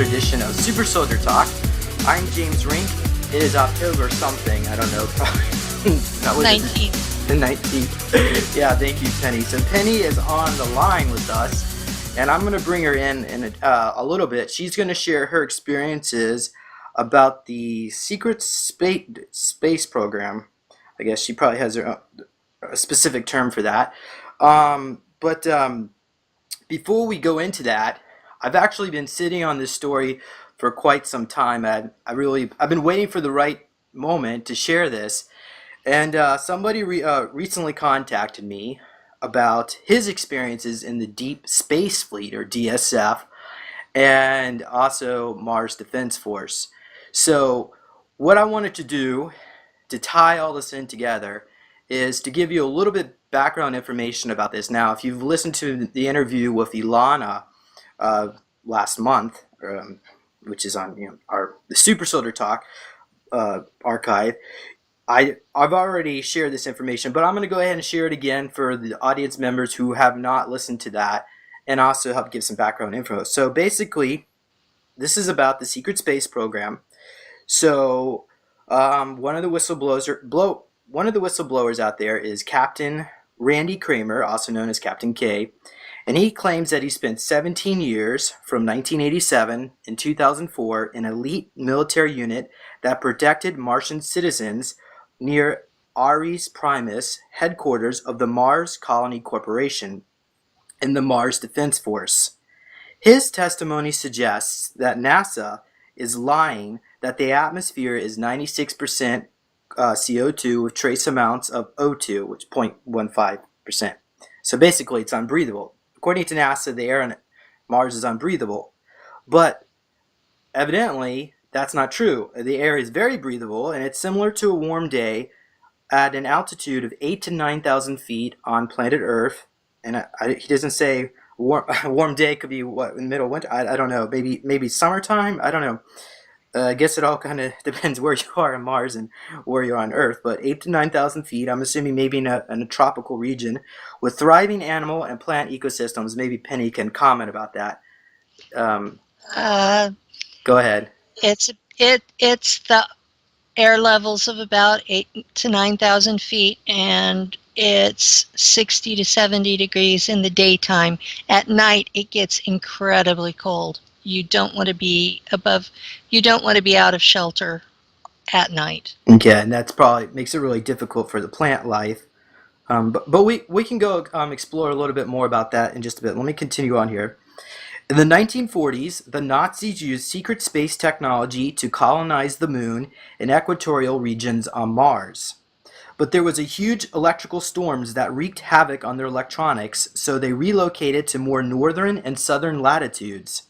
edition of Super Soldier Talk. I'm James Rink. It is October something, I don't know, probably. 19th. The 19th. Yeah, thank you, Penny. So Penny is on the line with us, and I'm going to bring her in a little bit. She's going to share her experiences about the secret space program. I guess she probably has a specific term for that. But before we go into that, I've actually been sitting on this story for quite some time. I've been waiting for the right moment to share this, and somebody recently contacted me about his experiences in the Deep Space Fleet, or DSF, and also Mars Defense Force. So what I wanted to do to tie all this in together is to give you a little bit background information about this. Now, if you've listened to the interview with Ilana last month, which is on the Super Soldier Talk archive, I've already shared this information, but I'm going to go ahead and share it again for the audience members who have not listened to that, and also help give some background info. So basically, this is about the secret space program. So one of the whistleblowers out there is Captain Randy Kramer, also known as Captain K, and he claims that he spent 17 years from 1987 and 2004 in an elite military unit that protected Martian citizens near Ares Primus, headquarters of the Mars Colony Corporation and the Mars Defense Force. His testimony suggests that NASA is lying that the atmosphere is 96% CO2 with trace amounts of O2, which is 0.15%. So basically, it's unbreathable. According to NASA, the air on Mars is unbreathable. But evidently, that's not true. The air is very breathable, and it's similar to a warm day at an altitude of 8,000 to 9,000 feet on planet Earth. And he doesn't say a warm day could be what, in the middle of winter? I don't know. Maybe summertime? I don't know. I guess it all kind of depends where you are on Mars and where you're on Earth. But 8,000 to 9,000 feet, I'm assuming maybe in a tropical region with thriving animal and plant ecosystems. Maybe Penny can comment about that. Go ahead. It's the air levels of about 8,000 to 9,000 feet, and it's 60 to 70 degrees in the daytime. At night, it gets incredibly cold. You don't want to be out of shelter at night. Okay, and that's probably makes it really difficult for the plant life. But we can go explore a little bit more about that in just a bit. Let me continue on here. In the 1940s, the Nazis used secret space technology to colonize the moon and equatorial regions on Mars. But there was a huge electrical storms that wreaked havoc on their electronics, so they relocated to more northern and southern latitudes.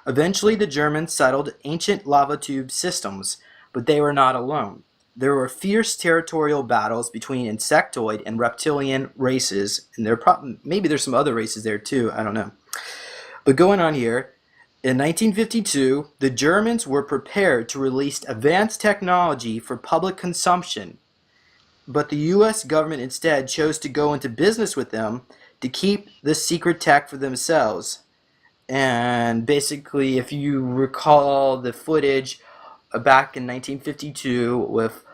Eventually, the Germans settled ancient lava tube systems, but they were not alone. There were fierce territorial battles between insectoid and reptilian races, and maybe there's some other races there too, I don't know. But going on here, in 1952, the Germans were prepared to release advanced technology for public consumption, but the U.S. government instead chose to go into business with them to keep this secret tech for themselves. And basically, if you recall the footage back in 1952 with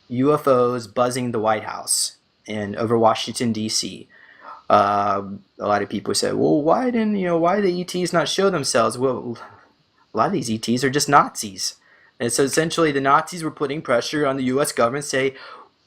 UFOs buzzing the White House and over Washington, D.C., a lot of people said, well, why did the ETs not show themselves? Well, a lot of these ETs are just Nazis. And so essentially the Nazis were putting pressure on the U.S. government to say,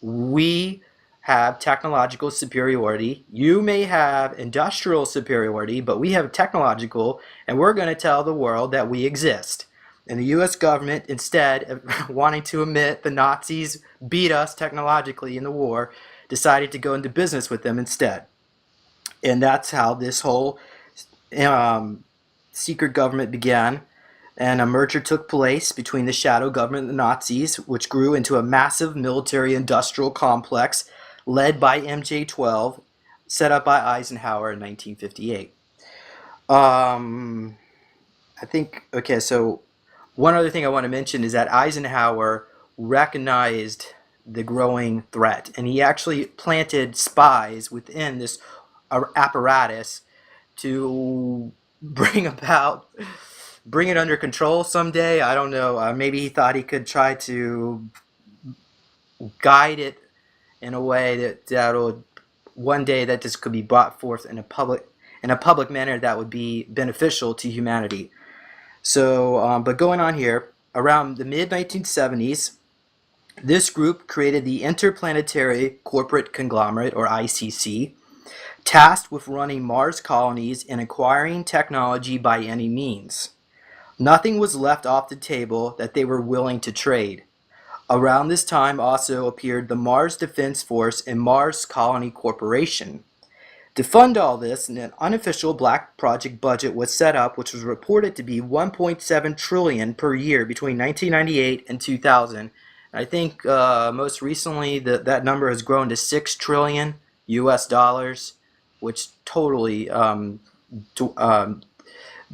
we have technological superiority. You may have industrial superiority, but we have technological, and we're going to tell the world that we exist. And the U.S. government, instead of wanting to admit the Nazis beat us technologically in the war, decided to go into business with them instead. And that's how this whole secret government began. And a merger took place between the shadow government and the Nazis, which grew into a massive military-industrial complex led by MJ-12, set up by Eisenhower in 1958. So one other thing I want to mention is that Eisenhower recognized the growing threat, and he actually planted spies within this apparatus to bring about bring it under control someday. I don't know. Maybe he thought he could try to guide it in a way that would one day that this could be brought forth in a public manner that would be beneficial to humanity. So, but going on here, around the mid 1970s, this group created the Interplanetary Corporate Conglomerate, or ICC, tasked with running Mars colonies and acquiring technology by any means. Nothing was left off the table that they were willing to trade. Around this time also appeared the Mars Defense Force and Mars Colony Corporation. To fund all this, an unofficial black project budget was set up, which was reported to be 1.7 trillion per year between 1998 and 2000. I think most recently that number has grown to 6 trillion US dollars, which totally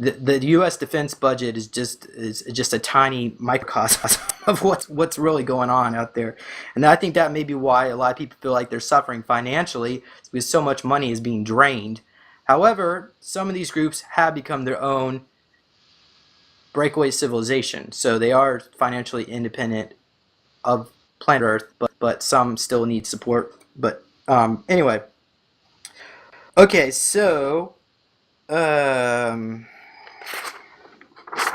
the U.S. defense budget is just a tiny microcosm of what's really going on out there, and I think that may be why a lot of people feel like they're suffering financially, because so much money is being drained. However, some of these groups have become their own breakaway civilization, so they are financially independent of planet Earth, but some still need support. But anyway, okay, so.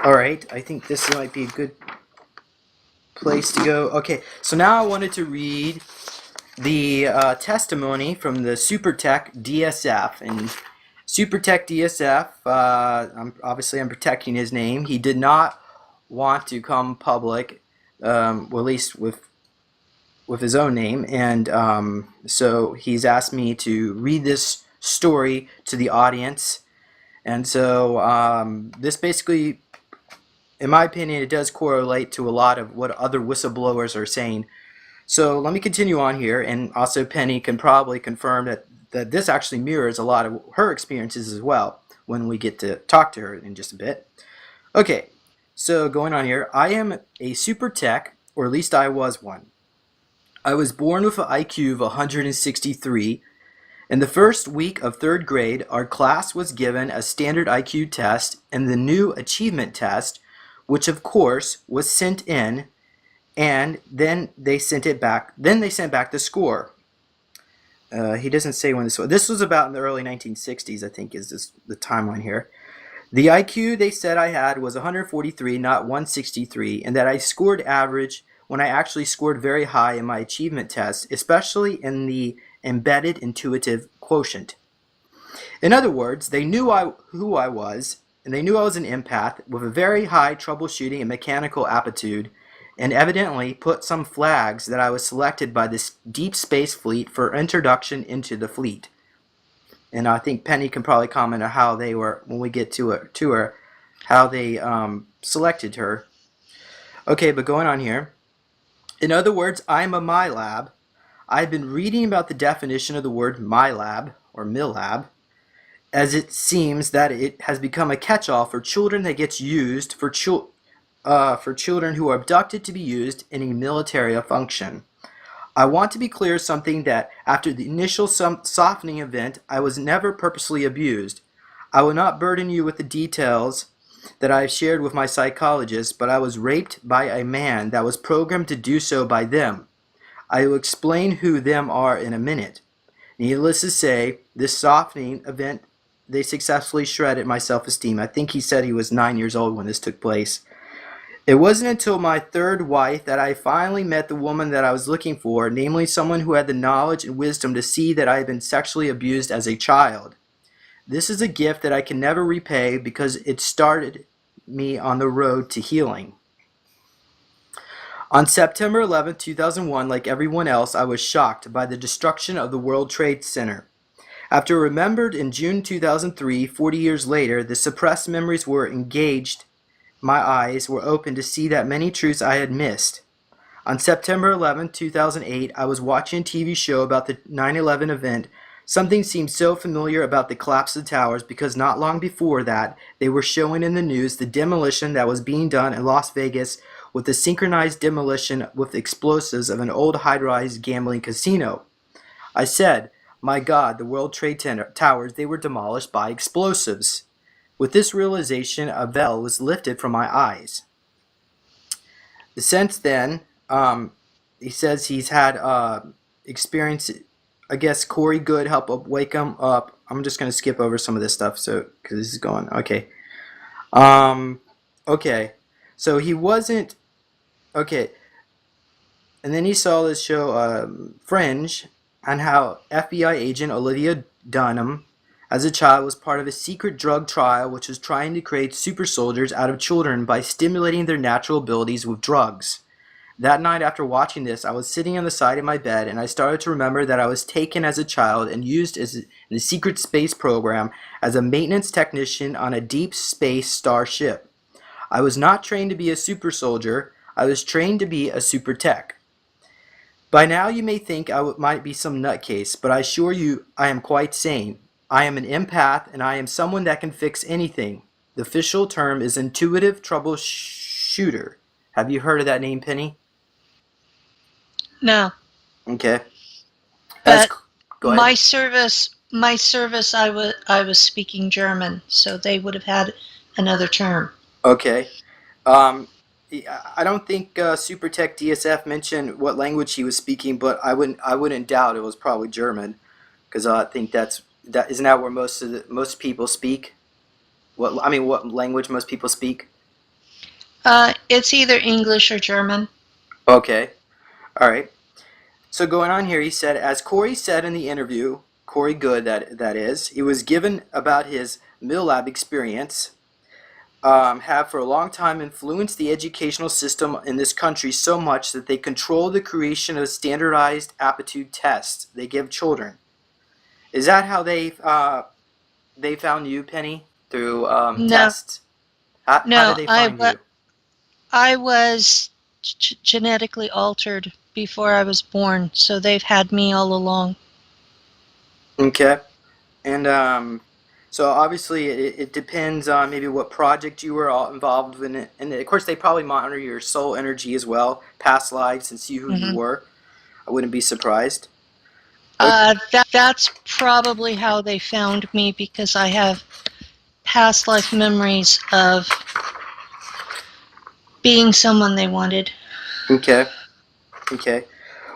Alright, I think this might be a good place to go. Okay, so now I wanted to read the testimony from the Supertech DSF. And Supertech DSF, I'm protecting his name. He did not want to come public, well, at least with his own name. And so he's asked me to read this story to the audience. And so this basically, in my opinion, it does correlate to a lot of what other whistleblowers are saying. So let me continue on here, and also Penny can probably confirm that this actually mirrors a lot of her experiences as well when we get to talk to her in just a bit. Okay, so going on here, I am a super tech, or at least I was one. I was born with an IQ of 163. In the first week of third grade, our class was given a standard IQ test and the new achievement test, which of course was sent in, and then they sent it back. Then they sent back the score. He doesn't say when this was. This was about in the early 1960s, I think, is the timeline here. The IQ they said I had was 143, not 163, and that I scored average when I actually scored very high in my achievement test, especially in the embedded intuitive quotient. In other words, they knew who I was, and they knew I was an empath with a very high troubleshooting and mechanical aptitude, and evidently put some flags that I was selected by this deep space fleet for introduction into the fleet. And I think Penny can probably comment on how they were, when we get to her, how they selected her. Okay, but going on here. In other words, I'm a Milab. I've been reading about the definition of the word Milab, or Milab, as it seems that it has become a catch-all for children that gets used for children who are abducted to be used in a military function. I want to be clear something that after the initial softening event, I was never purposely abused. I will not burden you with the details that I have shared with my psychologist, but I was raped by a man that was programmed to do so by them. I will explain who them are in a minute. Needless to say, this softening event, they successfully shredded my self-esteem. I think he said he was 9 years old when this took place. It wasn't until my third wife that I finally met the woman that I was looking for, namely someone who had the knowledge and wisdom to see that I had been sexually abused as a child. This is a gift that I can never repay because it started me on the road to healing. On September 11, 2001, like everyone else, I was shocked by the destruction of the World Trade Center. After remembered in June 2003, 40 years later, the suppressed memories were engaged. My eyes were open to see that many truths I had missed. On September 11, 2008, I was watching a TV show about the 9/11 event. Something seemed so familiar about the collapse of the towers because not long before that, they were showing in the news the demolition that was being done in Las Vegas with the synchronized demolition with explosives of an old high-rise gambling casino. I said, my God, the World Trade Towers, they were demolished by explosives. With this realization, a veil was lifted from my eyes. Since then, he says he's had experience. I guess Corey Good helped wake him up. I'm just gonna skip over some of this stuff, so because this is going okay. Um, okay, so he wasn't okay, and then he saw this show, Fringe, on how FBI agent Olivia Dunham, as a child, was part of a secret drug trial which was trying to create super soldiers out of children by stimulating their natural abilities with drugs. That night after watching this, I was sitting on the side of my bed and I started to remember that I was taken as a child and used in the secret space program as a maintenance technician on a deep space starship. I was not trained to be a super soldier, I was trained to be a super tech. By now you may think might be some nutcase, but I assure you I am quite sane. I am an empath and I am someone that can fix anything. The official term is intuitive troubleshooter. Have you heard of that name, Penny? No, Okay. As but Go ahead. my service, I was speaking German, so they would have had another term. Okay. Um, I don't think Supertech DSF mentioned what language he was speaking, but I wouldn't doubt it was probably German, because I think that isn't that where most people speak. What language most people speak? It's either English or German. Okay. All right. So going on here, he said, as Corey said in the interview, Corey Good, that is, he was given about his Milab experience. Have for a long time influenced the educational system in this country so much that they control the creation of standardized aptitude tests they give children. Is that how they found you, Penny? Through No, tests? How did no, they find you? I was genetically altered before I was born, so they've had me all along. Okay. And so obviously it depends on maybe what project you were involved in, and of course they probably monitor your soul energy as well, past lives, and see who you Hmm. were. I wouldn't be surprised. Okay. That's probably how they found me because I have past life memories of being someone they wanted. Okay. Okay.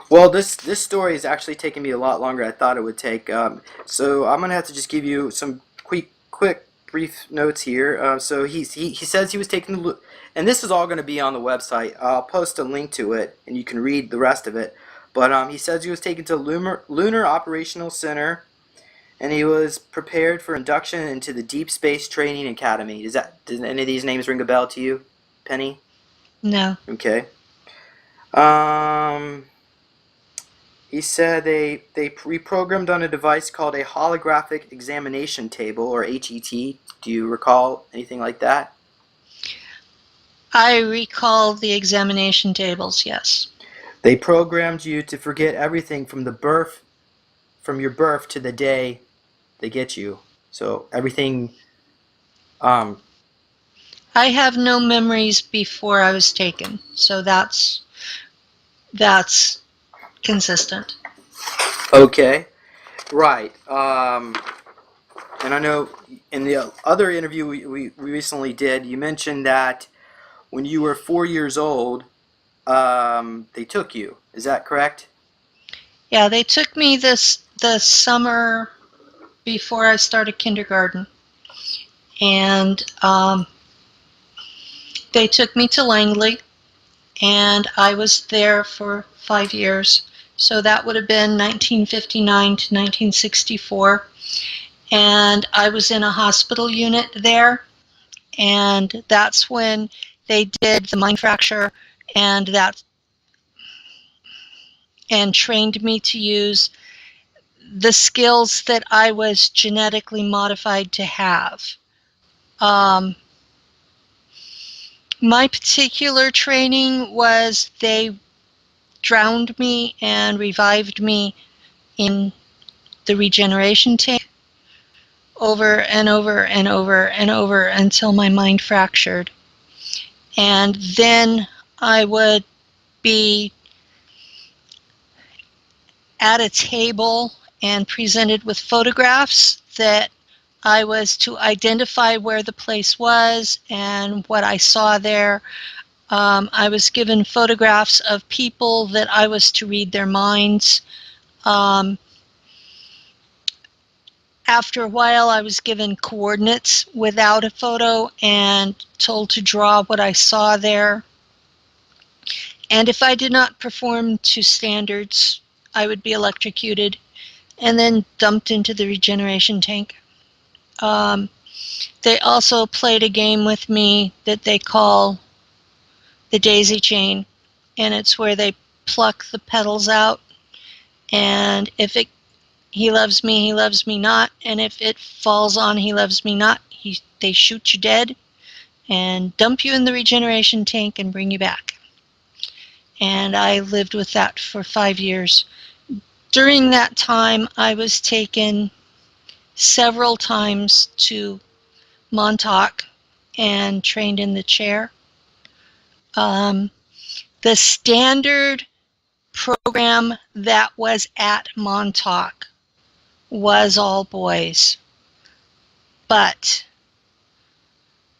Well, this story is actually taking me a lot longer than I thought it would take. So I'm gonna have to just give you some quick brief notes here. So he says he was taking and this is all going to be on the website. I'll post a link to it, and you can read the rest of it. But he says he was taken to Lunar Operational Center, and he was prepared for induction into the Deep Space Training Academy. Does any of these names ring a bell to you, Penny? No. Okay. Um. He said they reprogrammed on a device called a holographic examination table, or HET. Do you recall anything like that? I recall the examination tables, yes. They programmed you to forget everything from your birth to the day they get you. So everything. Um, I have no memories before I was taken, so that's consistent. okay, right. And I know in the other interview we recently did, you mentioned that when you were 4 years old, they took you. Is that correct? Yeah, they took me the summer before I started kindergarten, and they took me to Langley, and I was there for 5 years. So that would have been 1959 to 1964. And I was in a hospital unit there, and that's when they did the mind fracture and that and trained me to use the skills that I was genetically modified to have. Um, my particular training was they drowned me and revived me in the regeneration tank over and over and over and over until my mind fractured. And then I would be at a table and presented with photographs that I was to identify where the place was and what I saw there. I was given photographs of people that I was to read their minds. Um, After a while, I was given coordinates without a photo and told to draw what I saw there. And if I did not perform to standards, I would be electrocuted and then dumped into the regeneration tank. Um, they also played a game with me that they call the daisy chain, and it's where they pluck the petals out, and if it he loves me not, and if it falls on he loves me not, they shoot you dead and dump you in the regeneration tank and bring you back. And I lived with that for 5 years. During that time, I was taken several times to Montauk and trained in the chair. Um, the standard program that was at Montauk was all boys, but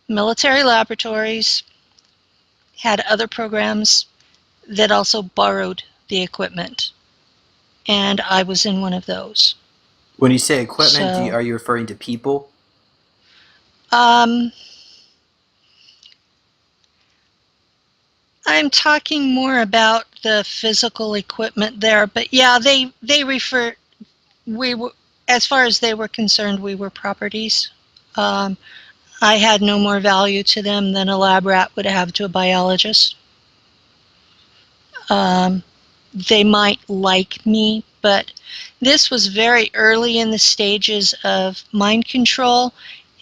military laboratories had other programs that also borrowed the equipment, and I was in one of those. When you say equipment, So are you referring to people? um, I'm talking more about the physical equipment there, but yeah, they refer we were, as far as they were concerned, we were properties. Um, I had no more value to them than a lab rat would have to a biologist. Um, they might like me, but this was very early in the stages of mind control,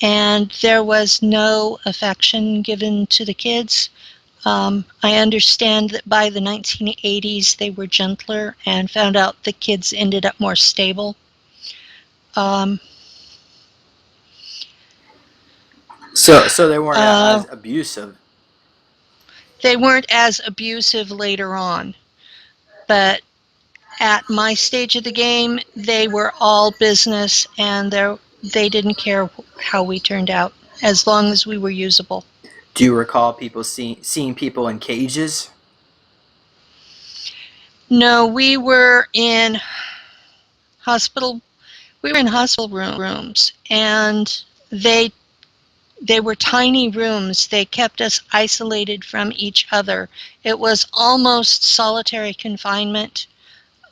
and there was no affection given to the kids. I understand that by the 1980s they were gentler and found out the kids ended up more stable. Um, So they weren't uh, as abusive. they weren't as abusive later on, but at my stage of the game, they were all business, and they didn't care how we turned out as long as we were usable. Do you recall people seeing people in cages? No, hospital we were in hospital rooms, and they were tiny rooms. They kept us isolated from each other. It was almost solitary confinement.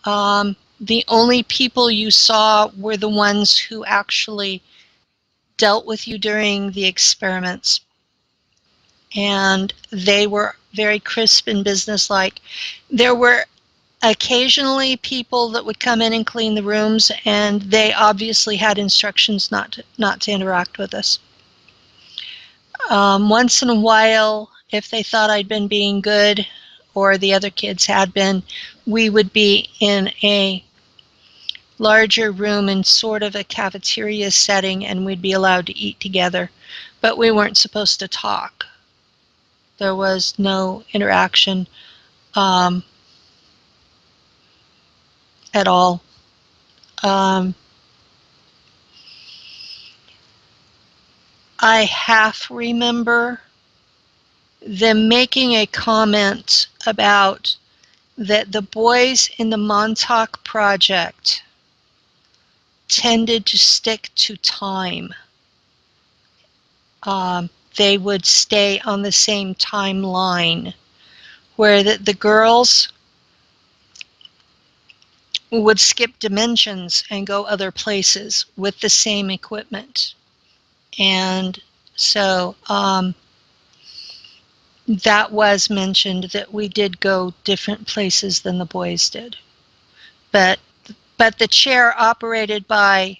The only people you saw were the ones who actually dealt with you during the experiments, and they were very crisp and businesslike. There were occasionally people that would come in and clean the rooms, and they obviously had instructions not to interact with us. Once in a while, if they thought I'd been being good or the other kids had been, we would be in a larger room in sort of a cafeteria setting, and we'd be allowed to eat together, but we weren't supposed to talk. There was no interaction um, at all. Um, I half remember them making a comment about that the boys in the Montauk project tended to stick to time. They would stay on the same timeline, where the girls would skip dimensions and go other places with the same equipment. And so that was mentioned, that we did go different places than the boys did. But the chair operated by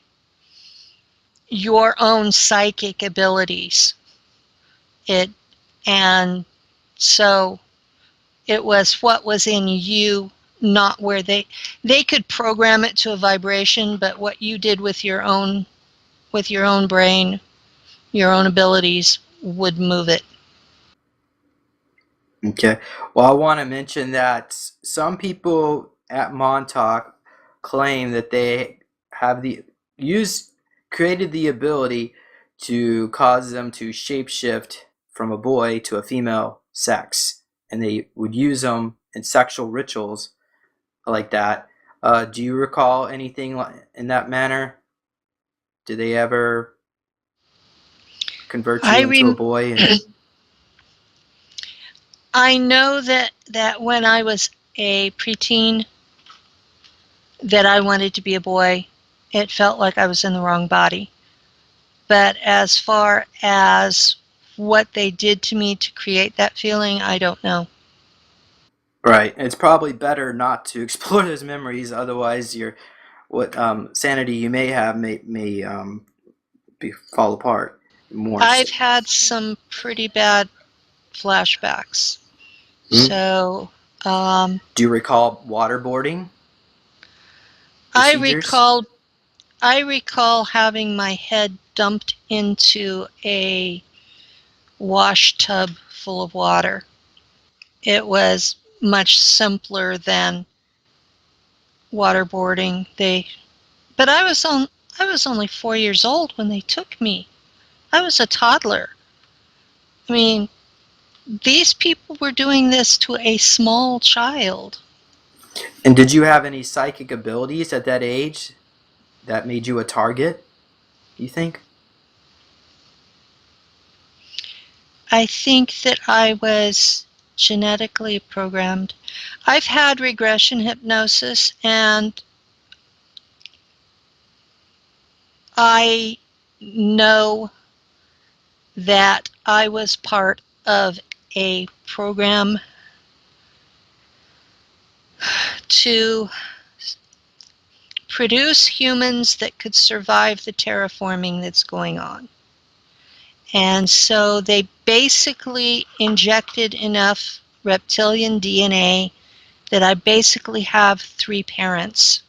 your own psychic abilities. It and so it was what was in you, not where they could program it to a vibration, but what you did with your own brain, your own abilities would move it. Okay. Well, I want to mention that some people at Montauk claim that they have the use created the ability to cause them to shapeshift from a boy to a female sex, and they would use them in sexual rituals like that. Do you recall anything in that manner? Did they ever convert I you into a rem- boy? And I know that when I was a preteen, that I wanted to be a boy. It felt like I was in the wrong body. But as far as what they did to me to create that feeling, I don't know. right, it's probably better not to explore those memories. Otherwise, your what sanity you may have may fall apart more. I've had some pretty bad flashbacks. Hmm? So um, Do you recall waterboarding I procedures? recall I recall having my head dumped into a wash tub full of water. It was much simpler than waterboarding. But I was only 4 years old when they took me. I was a toddler. I mean, these people were doing this to a small child. And did you have any psychic abilities at that age that made you a target, you think? I think that I was genetically programmed. I've had regression hypnosis, and I know that I was part of a program to produce humans that could survive the terraforming that's going on. And so they basically injected enough reptilian DNA that I basically have three parents.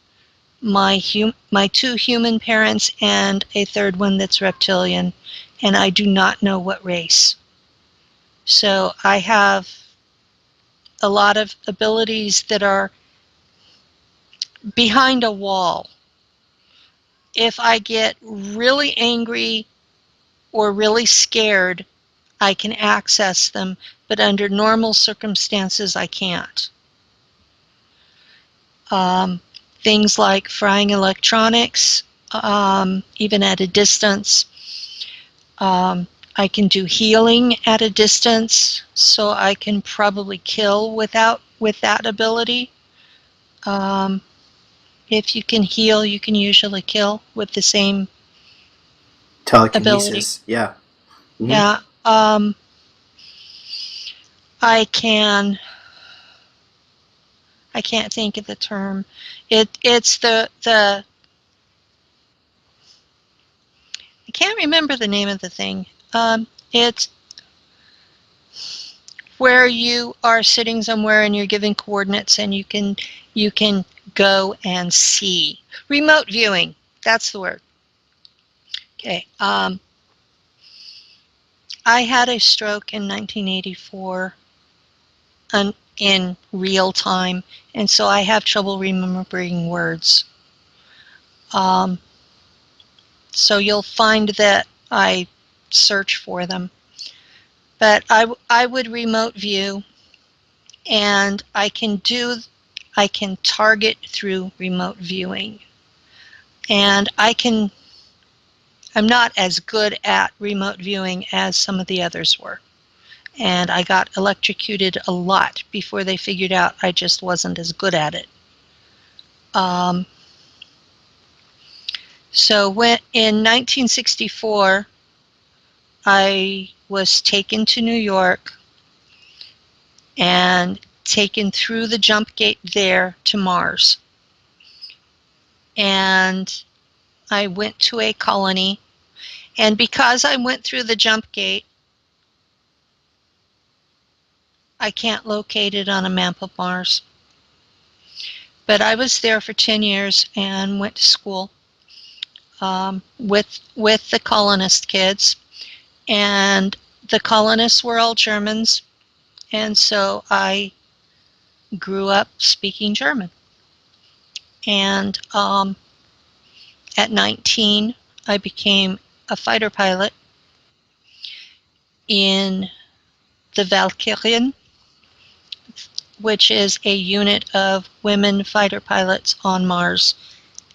My two human parents and a third one that's reptilian, and I do not know what race. So I have a lot of abilities that are behind a wall. If I get really angry or really scared, I can access them, but under normal circumstances, I can't. Um, Things like frying electronics, even at a distance. Um, I can do healing at a distance, so I can probably kill with that ability. Um, if you can heal, you can usually kill with the same ability. Telekinesis, yeah. Hmm. Yeah. I can. I can't think of the term. It's the. I can't remember the name of the thing. It's where you are sitting somewhere and you're giving coordinates, and you can go and see. Remote viewing. That's the word. Okay. I had a stroke in 1984 in real time, and so I have trouble remembering words. Um, so you'll find that I search for them. But I would remote view, and I can target through remote viewing. And I'm not as good at remote viewing as some of the others were. And I got electrocuted a lot before they figured out I just wasn't as good at it. Um, so in 1964, I was taken to New York and taken through the jump gate there to Mars. And I went to a colony. And because I went through the jump gate, I can't locate it on a map of Mars. But I was there for 10 years and went to school with the colonist kids. And the colonists were all Germans. And so I grew up speaking German. And at 19, I became a fighter pilot in the Valkyrien, which is a unit of women fighter pilots on Mars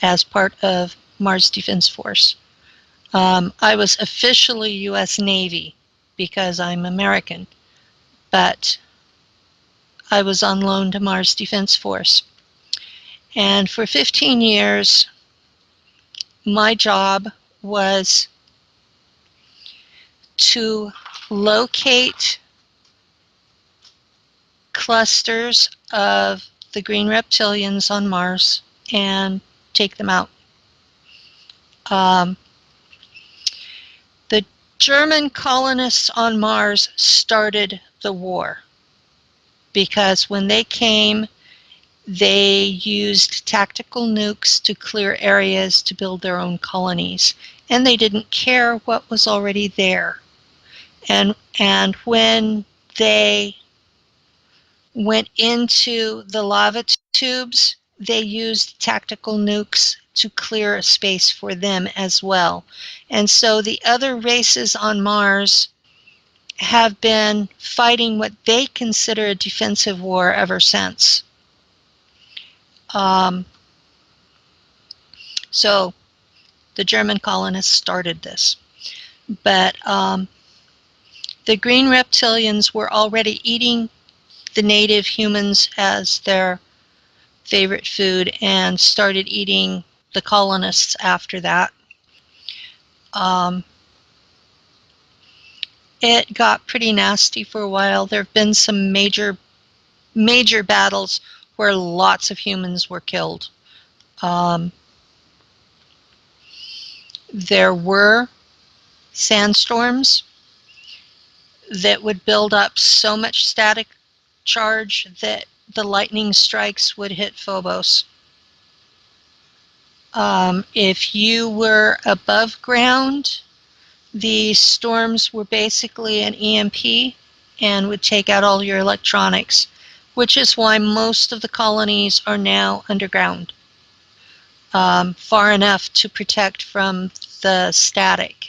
as part of Mars Defense Force. I was officially U.S. Navy because I'm American, but I was on loan to Mars Defense Force. And for 15 years, my job was to locate clusters of the green reptilians on Mars and take them out. The German colonists on Mars started the war because when they came, they used tactical nukes to clear areas to build their own colonies, and they didn't care what was already there. And when they went into the lava tubes, they used tactical nukes to clear a space for them as well. And so the other races on Mars have been fighting what they consider a defensive war ever since. So the German colonists started this. But the green reptilians were already eating the native humans as their favorite food and started eating the colonists after that. It got pretty nasty for a while. There have been some major battles where lots of humans were killed. There were sandstorms that would build up so much static charge that the lightning strikes would hit Phobos. If you were above ground, the storms were basically an EMP and would take out all your electronics, which is why most of the colonies are now underground, far enough to protect from the static.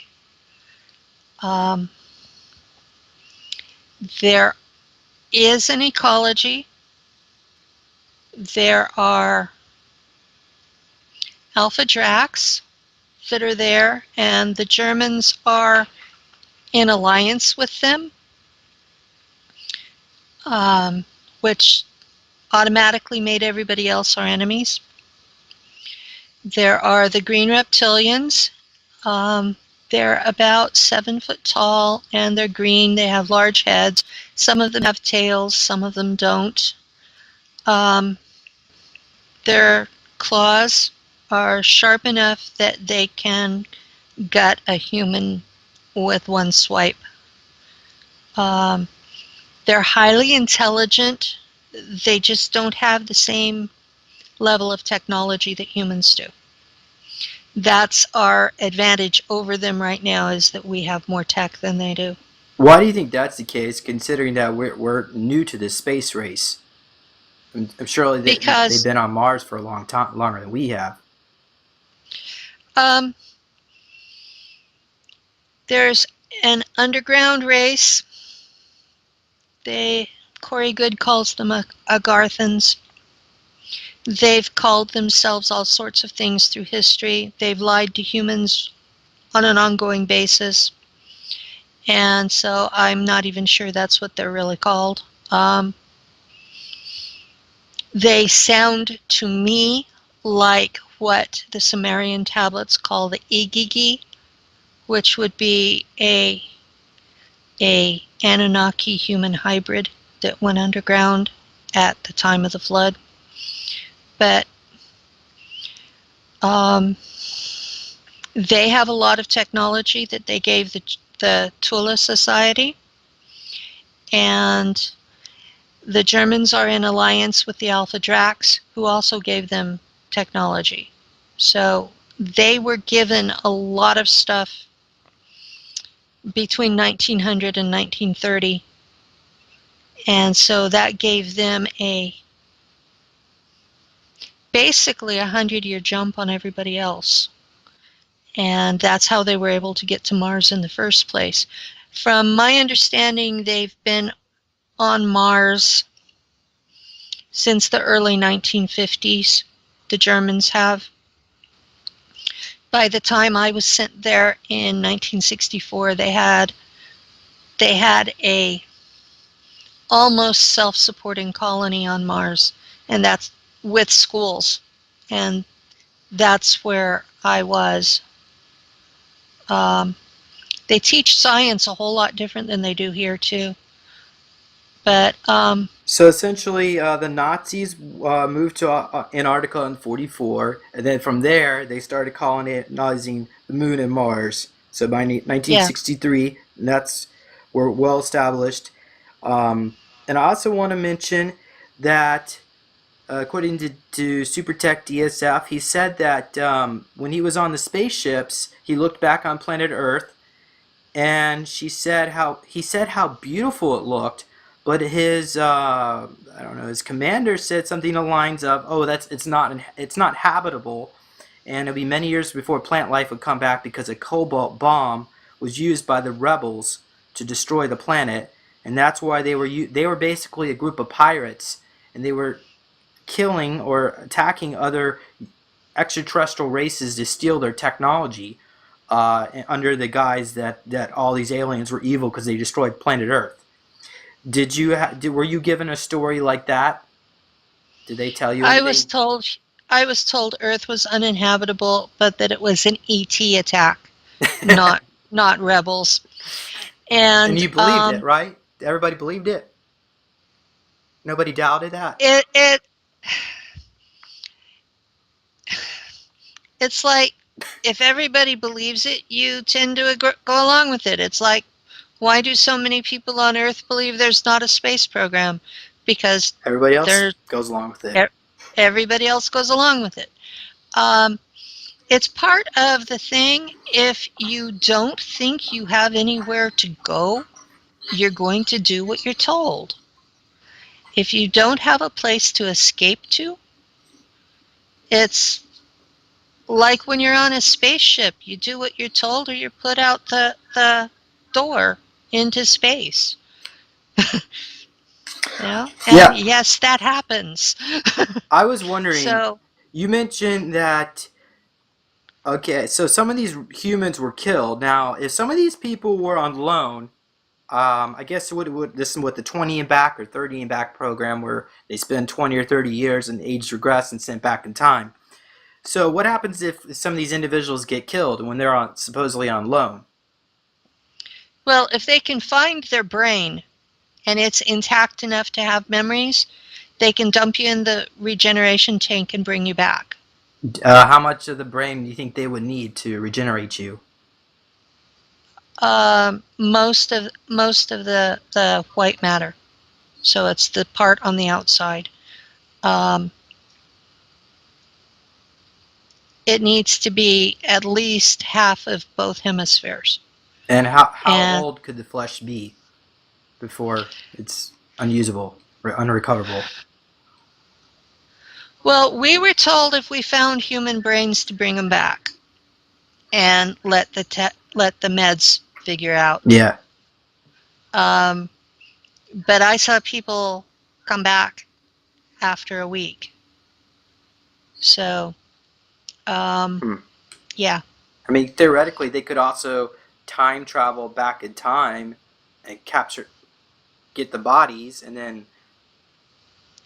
There is an ecology. There are alpha dracs that are there, and the Germans are in alliance with them, which automatically made everybody else our enemies. There are the green reptilians. They're about 7 foot tall and they're green. They have large heads. Some of them have tails, some of them don't. Their claws are sharp enough that they can gut a human with one swipe. They're highly intelligent. They just don't have the same level of technology that humans do. That's our advantage over them right now, is that we have more tech than they do. Why do you think that's the case, considering that we're new to this space race? I'm surely they've Because been on Mars for a long time, longer than we have. there's an underground race. Corey Good calls them Agarthans. They've called themselves all sorts of things through history. They've lied to humans on an ongoing basis. And so I'm not even sure that's what they're really called. They sound to me like what the Sumerian tablets call the Igigi, which would be a Anunnaki human hybrid that went underground at the time of the flood. But they have a lot of technology that they gave the Tula Society, and the Germans are in alliance with the Alpha Dracs, who also gave them technology. So they were given a lot of stuff between 1900 and 1930, and so that gave them basically a 100-year jump on everybody else. And that's how they were able to get to Mars in the first place. From my understanding, they've been on Mars since the early 1950s. The Germans have. By the time I was sent there in 1964, they had a almost self-supporting colony on Mars, and that's with schools. And that's where I was. Um, they teach science a whole lot different than they do here too. But So essentially, the Nazis moved to Antarctica in '44, and then from there they started colonizing the Moon and Mars. So by yeah, 1963, and that's were well established. And I also want to mention that, according to Supertech DSF, he said that when he was on the spaceships, he looked back on planet Earth, and he said how beautiful it looked, but his I don't know, his commander said something along the lines of, "Oh, it's not habitable, and it'll be many years before plant life would come back because a cobalt bomb was used by the rebels to destroy the planet, and that's why they were basically a group of pirates, and they were killing or attacking other extraterrestrial races to steal their technology." Under the guise that all these aliens were evil because they destroyed planet Earth. Were you given a story like that? Did they tell you I was anything? told I was told Earth was uninhabitable, but that it was an ET attack, not not rebels. And And you believed it, right? Everybody believed it. Nobody doubted that. it it's like if everybody believes it, you tend to go along with it. It's like, why do so many people on Earth believe there's not a space program? Because Everybody else there, goes along with it. everybody else goes along with it. Um, it's part of the thing. If you don't think you have anywhere to go, you're going to do what you're told. If you don't have a place to escape to, it's like when you're on a spaceship, you do what you're told or you're put out the door into space. And Yeah, yes, that happens. I was wondering. So, You mentioned that. Okay, so some of these humans were killed. Now, if some of these people were on loan, I guess this is what the 20 and back or 30 and back program where they spend 20 or 30 years and age regress and sent back in time. So what happens if some of these individuals get killed when they're supposedly on loan? well, if they can find their brain and it's intact enough to have memories, they can dump you in the regeneration tank and bring you back. How much of the brain do you think they would need to regenerate you? Most of the white matter. So it's the part on the outside. Um, it needs to be at least half of both hemispheres. And how And old could the flesh be before it's unusable or unrecoverable? well, we were told if we found human brains to bring them back and let the meds figure out. Yeah. Um, but I saw people come back after a week. So, um, Hmm. yeah. I mean, theoretically, they could also time travel back in time and get the bodies, and then,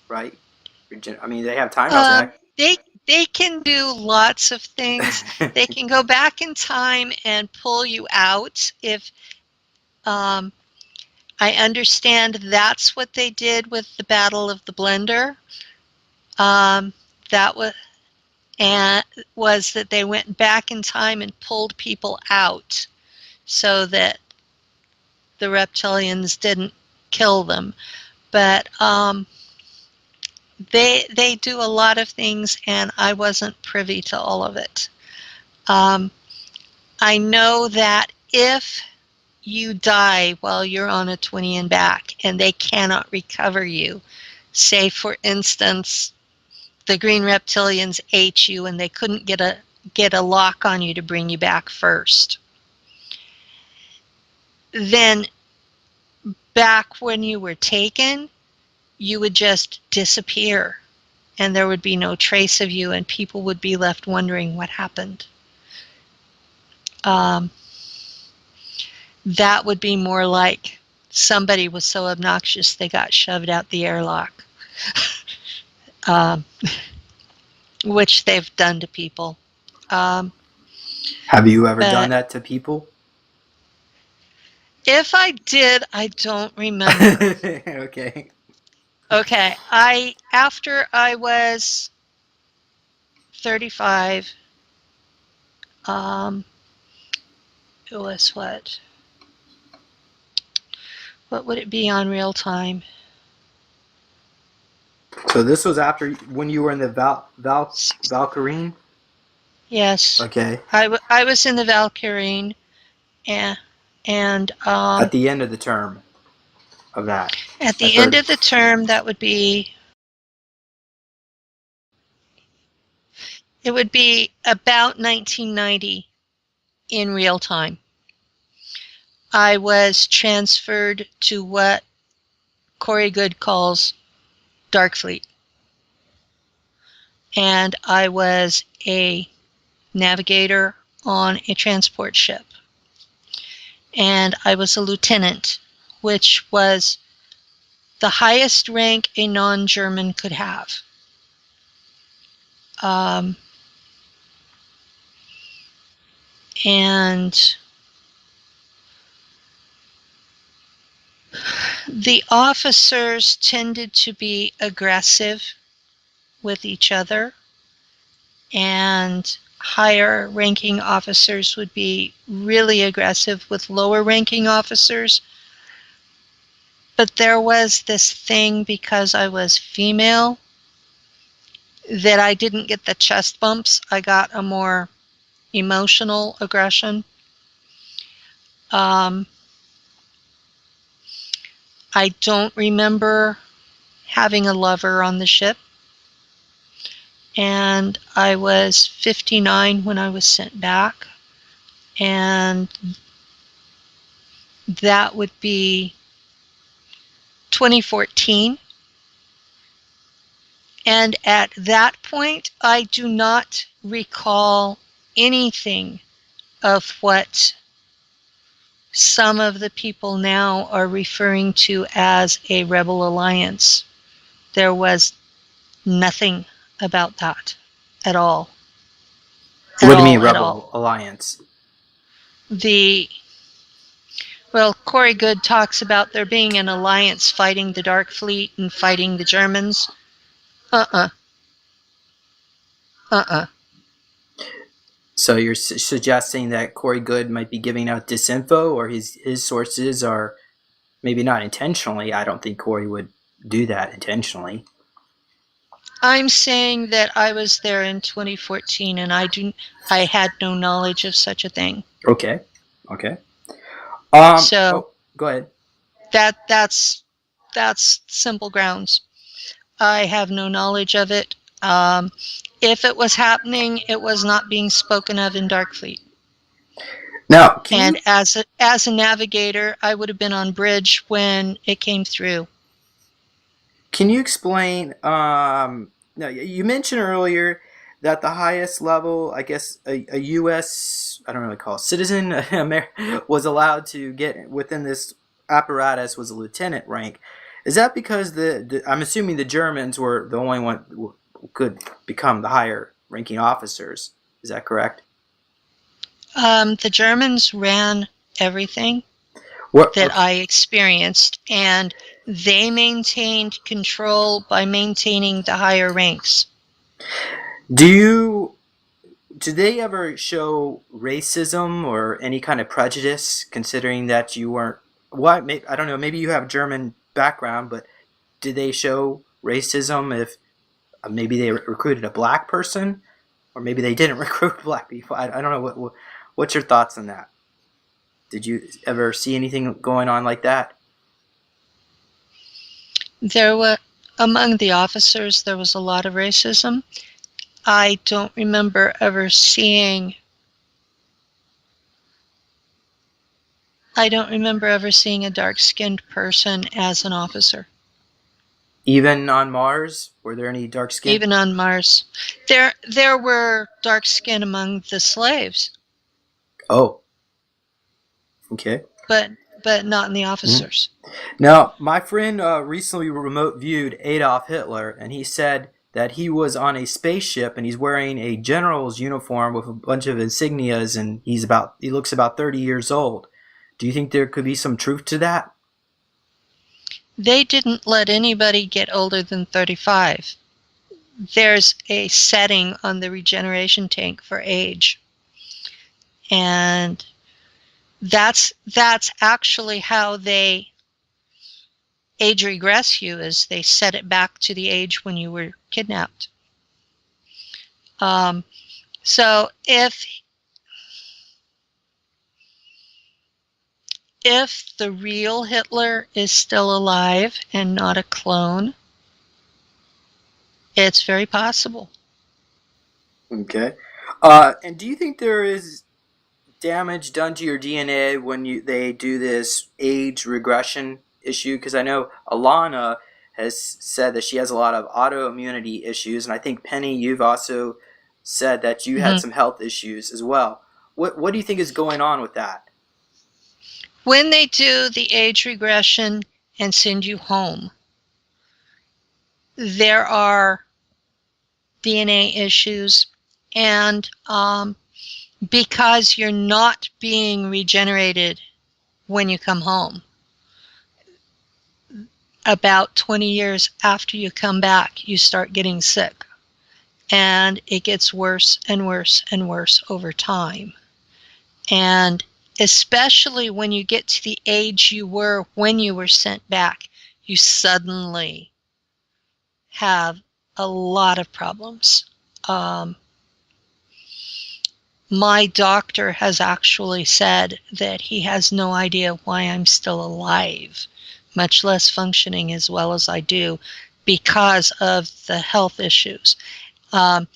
right? I mean, they have time travel Um, back. they they can do lots of things. They can go back in time and pull you out. If um, I understand, that's what they did with the Battle of the Blender. That was that they went back in time and pulled people out so that the reptilians didn't kill them. But they do a lot of things, and I wasn't privy to all of it. Um, I know that if you die while you're on a 20 and back and they cannot recover you, say for instance, the green reptilians ate you and they couldn't get get a lock on you to bring you back first. Then back when you were taken, you would just disappear and there would be no trace of you and people would be left wondering what happened. That would be more like somebody was so obnoxious they got shoved out the airlock, which they've done to people. Have you ever done that to people? If I did, I don't remember. Okay. Okay, after I was 35, it was what? What would it be on real time? So this was after when you were in the Valkyrie? Yes. Okay. I was in the Valkyrie, and At the end of the term of that. at the end of the term, that would be, it would be about 1990 in real time. I was transferred to what Corey Good calls Dark Fleet. And I was a navigator on a transport ship. And I was a lieutenant, which was the highest rank a non-German could have. And the officers tended to be aggressive with each other, and higher ranking officers would be really aggressive with lower ranking officers. But there was this thing, because I was female, that I didn't get the chest bumps. I got a more emotional aggression. I don't remember having a lover on the ship. And I was 59 when I was sent back. And that would be 2014. And at that point, I do not recall anything of what some of the people now are referring to as a rebel alliance. There was nothing about that at all. What do you mean, rebel alliance? Well, Corey Good talks about there being an alliance fighting the Dark Fleet and fighting the Germans. So you're suggesting that Corey Good might be giving out disinfo, or his sources are maybe not intentionally. I don't think Corey would do that intentionally. I'm saying that I was there in 2014 and I had no knowledge of such a thing. Okay. So go ahead. That's simple grounds. I have no knowledge of it. If it was happening, it was not being spoken of in Dark Fleet. Now, as a navigator, I would have been on bridge when it came through. Can you explain? No, you mentioned earlier that the highest level, I guess, a U.S. I don't really call it citizen was allowed to get within this apparatus was a lieutenant rank. Is that because I'm assuming the Germans were the only one who could become the higher ranking officers? Is that correct? The Germans ran everything I experienced, and they maintained control by maintaining the higher ranks. Do they ever show racism or any kind of prejudice, considering that you weren't? What? I don't know. Maybe you have German background, but did they show racism if maybe they recruited a black person, or maybe they didn't recruit black people? I don't know. What's your thoughts on that? Did you ever see anything going on like that? Among the officers, there was a lot of racism. I don't remember ever seeing a dark-skinned person as an officer. Even on Mars, were there any dark skin? Even on Mars. There were dark skin among the slaves, Oh, okay. but not in the officers. Now, my friend recently remote viewed Adolf Hitler, and he said that he was on a spaceship and he's wearing a general's uniform with a bunch of insignias, and he looks about 30 years old. Do you think there could be some truth to that? They didn't let anybody get older than 35. There's a setting on the regeneration tank for age. And that's actually how they age regress you, is they set it back to the age when you were kidnapped. So if the real Hitler is still alive and not a clone, it's very possible. Okay. And do you think there is damage done to your DNA when they do this age regression issue? Because I know Alana has said that she has a lot of autoimmunity issues, and I think Penny, you've also said that you had some health issues as well. What do you think is going on with that? When they do the age regression and send you home, there are DNA issues, and because you're not being regenerated when you come home, about 20 years after you come back, you start getting sick, and it gets worse and worse and worse over time. And especially when you get to the age you were when you were sent back, you suddenly have a lot of problems. My doctor has actually said that he has no idea why I'm still alive, much less functioning as well as I do, because of the health issues.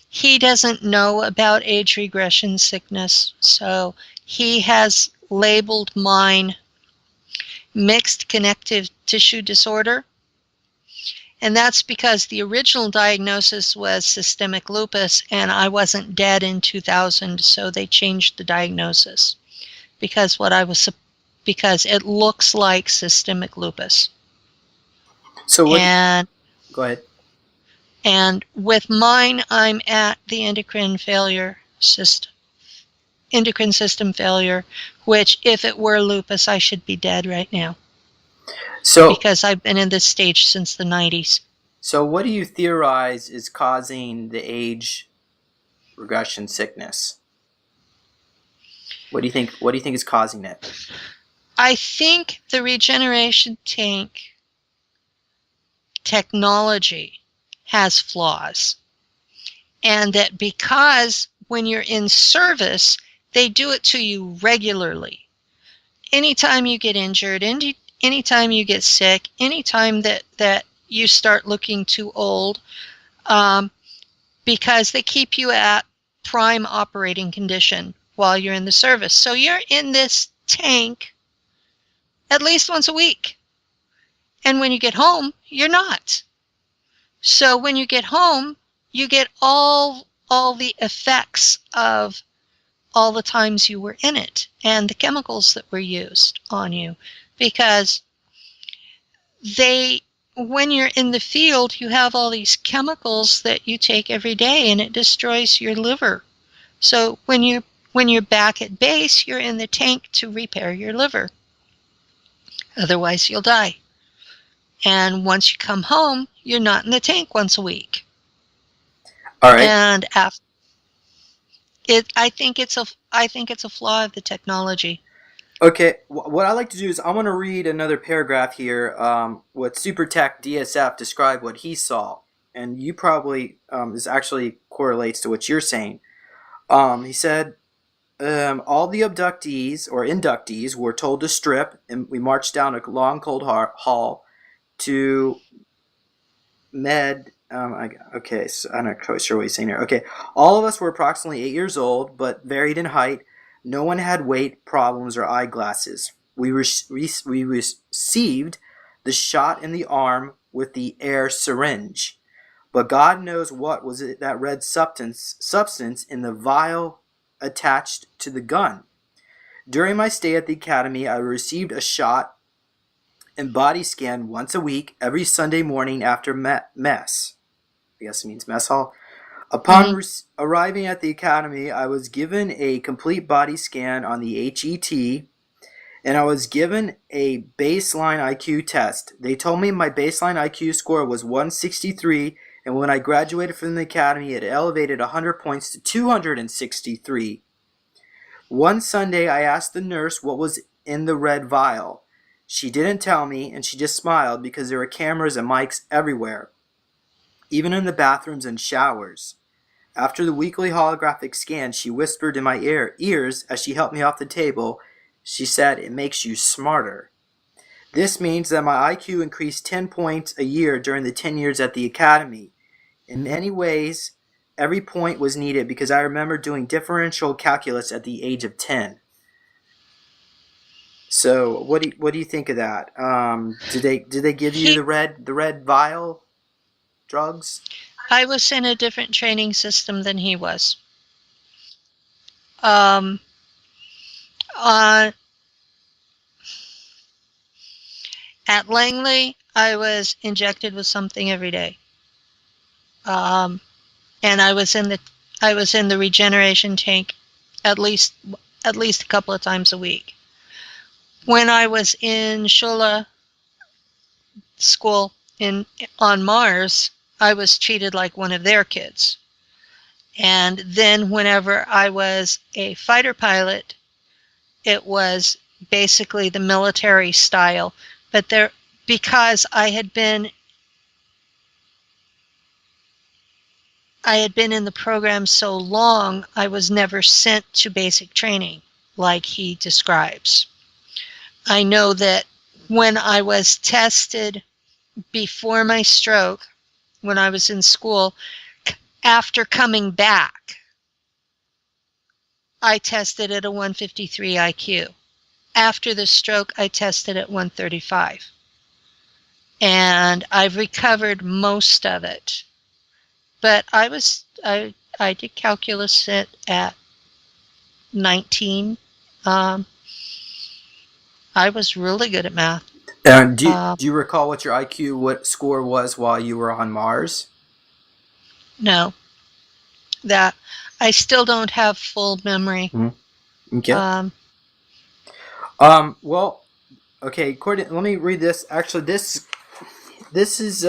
He doesn't know about age regression sickness, so he has labeled mine mixed connective tissue disorder. And that's because the original diagnosis was systemic lupus, and I wasn't dead in 2000, so they changed the diagnosis because it looks like systemic lupus. So go ahead. And with mine, I'm at the endocrine system failure, which if it were lupus, I should be dead right now. Because I've been in this stage since the 90s. So what do you theorize is causing the age regression sickness? What do you think is causing it? I think the regeneration tank technology has flaws. And that because when you're in service, they do it to you regularly. Anytime you get injured, anytime you get sick, anytime that you start looking too old, because they keep you at prime operating condition while you're in the service. So you're in this tank at least once a week. And when you get home, you're not. So when you get home, you get all the effects of all the times you were in it and the chemicals that were used on you, because when you're in the field, you have all these chemicals that you take every day, and it destroys your liver. So when you're back at base, you're in the tank to repair your liver. Otherwise, you'll die. And once you come home, you're not in the tank once a week. All right. And I think it's a flaw of the technology. Okay, what I like to do is I want to read another paragraph here. What Supertech DSF described what he saw, and you probably this actually correlates to what you're saying. He said all the abductees or inductees were told to strip, and we marched down a long cold hall to Okay, so I'm not quite sure what he's saying here. Okay, all of us were approximately 8 years old, but varied in height. No one had weight problems or eyeglasses. We received the shot in the arm with the air syringe, but God knows what was it, that red substance in the vial attached to the gun. During my stay at the academy, I received a shot and body scan once a week, every Sunday morning after mess. I guess it means mess hall. Upon arriving at the academy, I was given a complete body scan on the HET, and I was given a baseline IQ test. They told me my baseline IQ score was 163, and when I graduated from the academy, it elevated 100 points to 263. One Sunday, I asked the nurse what was in the red vial. She didn't tell me, and she just smiled because there were cameras and mics everywhere, even in the bathrooms and showers. After the weekly holographic scan, she whispered in my ears as she helped me off the table. She said, "It makes you smarter." This means that my IQ increased 10 points a year during the 10 years at the academy. In many ways, every point was needed because I remember doing differential calculus at the age of 10. So, what do you think of that? Did they give you the red vial drugs? I was in a different training system than he was. Um, at Langley, I was injected with something every day, and I was in the regeneration tank at least a couple of times a week. When I was in Shula school on Mars, I was treated like one of their kids. And then whenever I was a fighter pilot, it was basically the military style. But because I had been in the program so long, I was never sent to basic training like he describes. I know that when I was tested before my stroke, when I was in school, after coming back, I tested at a 153 IQ. After the stroke, I tested at 135. And I've recovered most of it. But I did calculus at 19. I was really good at math. Do you recall what your IQ score was while you were on Mars? No. That I still don't have full memory. Okay. Well, okay. Let me read this. Actually, this is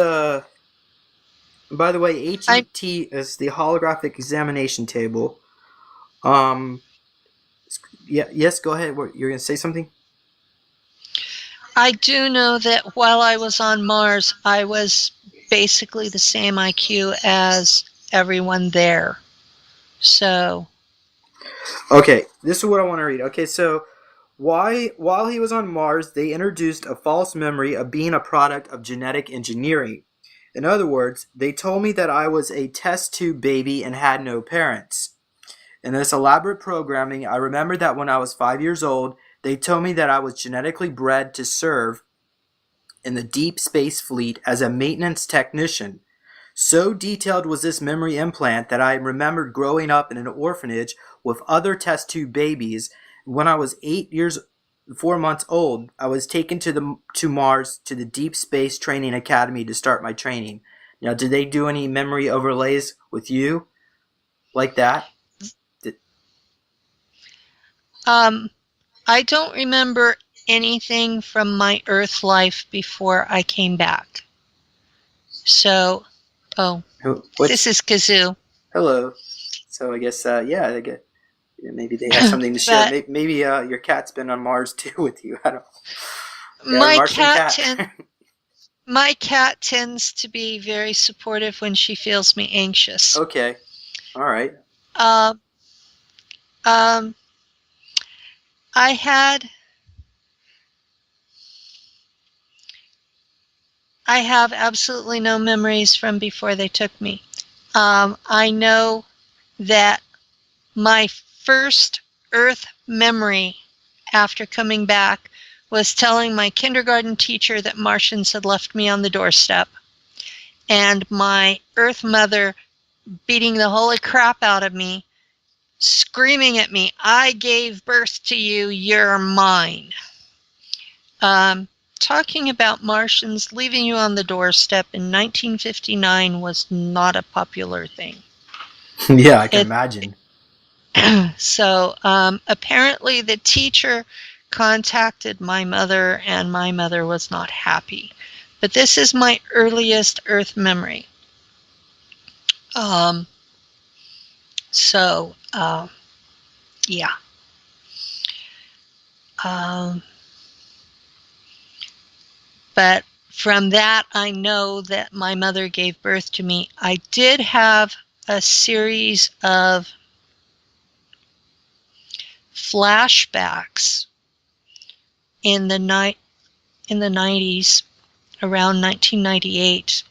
by the way, HET is the holographic examination table. Yeah. Yes. Go ahead. You're going to say something? I do know that while I was on Mars, I was basically the same IQ as everyone there. So. Okay, this is what I want to read. Okay, so while he was on Mars, they introduced a false memory of being a product of genetic engineering. In other words, they told me that I was a test tube baby and had no parents. In this elaborate programming, I remember that when I was 5 years old, they told me that I was genetically bred to serve in the deep space fleet as a maintenance technician. So detailed was this memory implant that I remembered growing up in an orphanage with other test tube babies. When I was 4 months old, I was taken to Mars to the Deep Space Training Academy to start my training. Now, did they do any memory overlays with you like that? I don't remember anything from my Earth life before I came back. So, this is Kazoo. Hello. So I guess, maybe they have something to share. Maybe your cat's been on Mars too with you. I don't know. My cat tends to be very supportive when she feels me anxious. Okay. All right. I have absolutely no memories from before they took me. I know that my first Earth memory after coming back was telling my kindergarten teacher that Martians had left me on the doorstep, and my Earth mother beating the holy crap out of me, screaming at me, "I gave birth to you, you're mine." Talking about Martians leaving you on the doorstep in 1959 was not a popular thing. Yeah, I can It imagine. So apparently the teacher contacted my mother, and my mother was not happy. But this is my earliest Earth memory. Um, so yeah. Um, but from that, I know that my mother gave birth to me. I did have a series of flashbacks in the in the 90s, around 1998,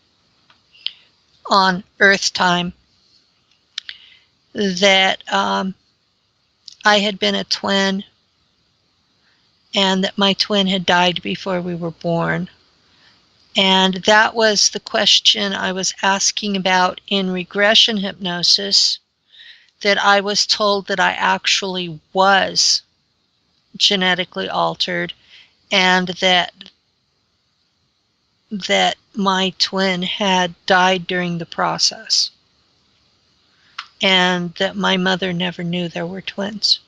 on Earth time, that I had been a twin, and that my twin had died before we were born. And that was the question I was asking about in regression hypnosis, that I was told that I actually was genetically altered, and that my twin had died during the process, and that my mother never knew there were twins.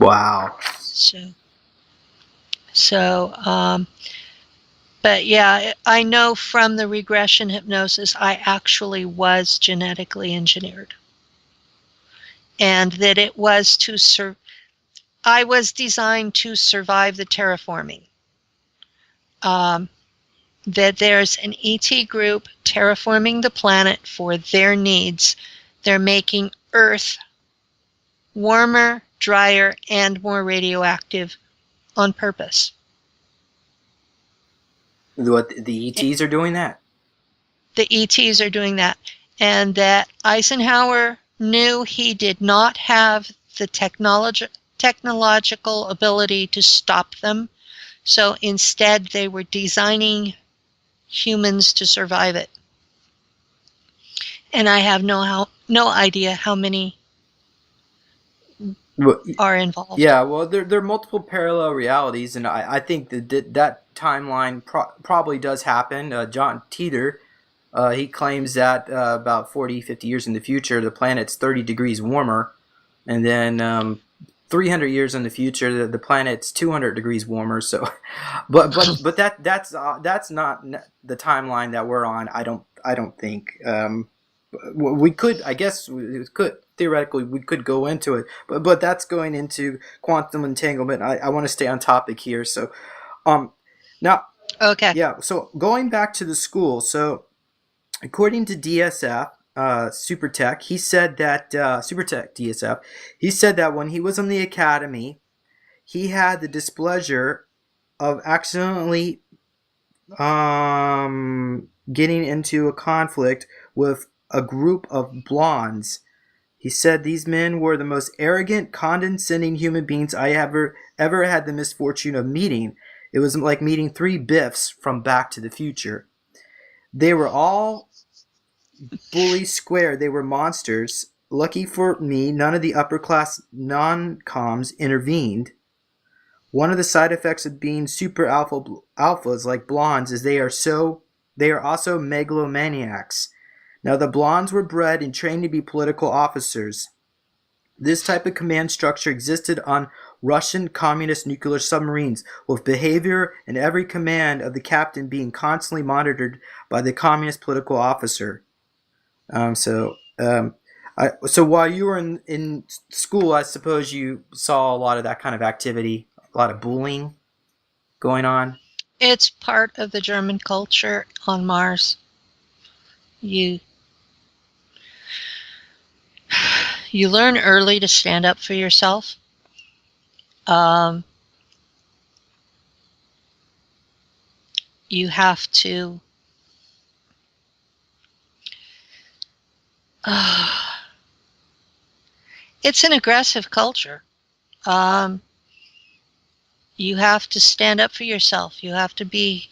Wow. So, but yeah, I know from the regression hypnosis I actually was genetically engineered, and that it was I was designed to survive the terraforming. That there's an ET group terraforming the planet for their needs. They're making Earth warmer, drier, and more radioactive on purpose. What, the ETs are doing that? The ETs are doing that. And that Eisenhower knew he did not have the technological ability to stop them. So instead, they were designing humans to survive it. And I have no idea how many Well, are involved. yeah, well, there are multiple parallel realities, and I think that timeline probably does happen. John Teeter, he claims that about 40, 50 years in the future, the planet's 30 degrees warmer, and then 300 years in the future, the planet's 200 degrees warmer. So, but that's not the timeline that we're on. I don't think. We could, I guess, we could theoretically we could go into it, but that's going into quantum entanglement. I want to stay on topic here. So, now, Okay. yeah. So going back to the school. So according to DSF, Supertech, he said that Supertech DSF, he said that when he was in the academy, he had the displeasure of accidentally getting into a conflict with a group of blondes. He said these men were the most arrogant, condescending human beings I ever had the misfortune of meeting. It was like meeting three Biffs from Back to the Future. They were all bully square. They were monsters. Lucky for me, none of the upper class non-coms intervened. One of the side effects of being super alphas like blondes is they are also megalomaniacs. Now the blondes were bred and trained to be political officers. This type of command structure existed on Russian communist nuclear submarines, with behavior and every command of the captain being constantly monitored by the communist political officer. So, so while you were in school, I suppose you saw a lot of that kind of activity, a lot of bullying going on. It's part of the German culture on Mars. You you learn early to stand up for yourself. Um, you have to it's an aggressive culture. Um, you have to stand up for yourself. You have to be,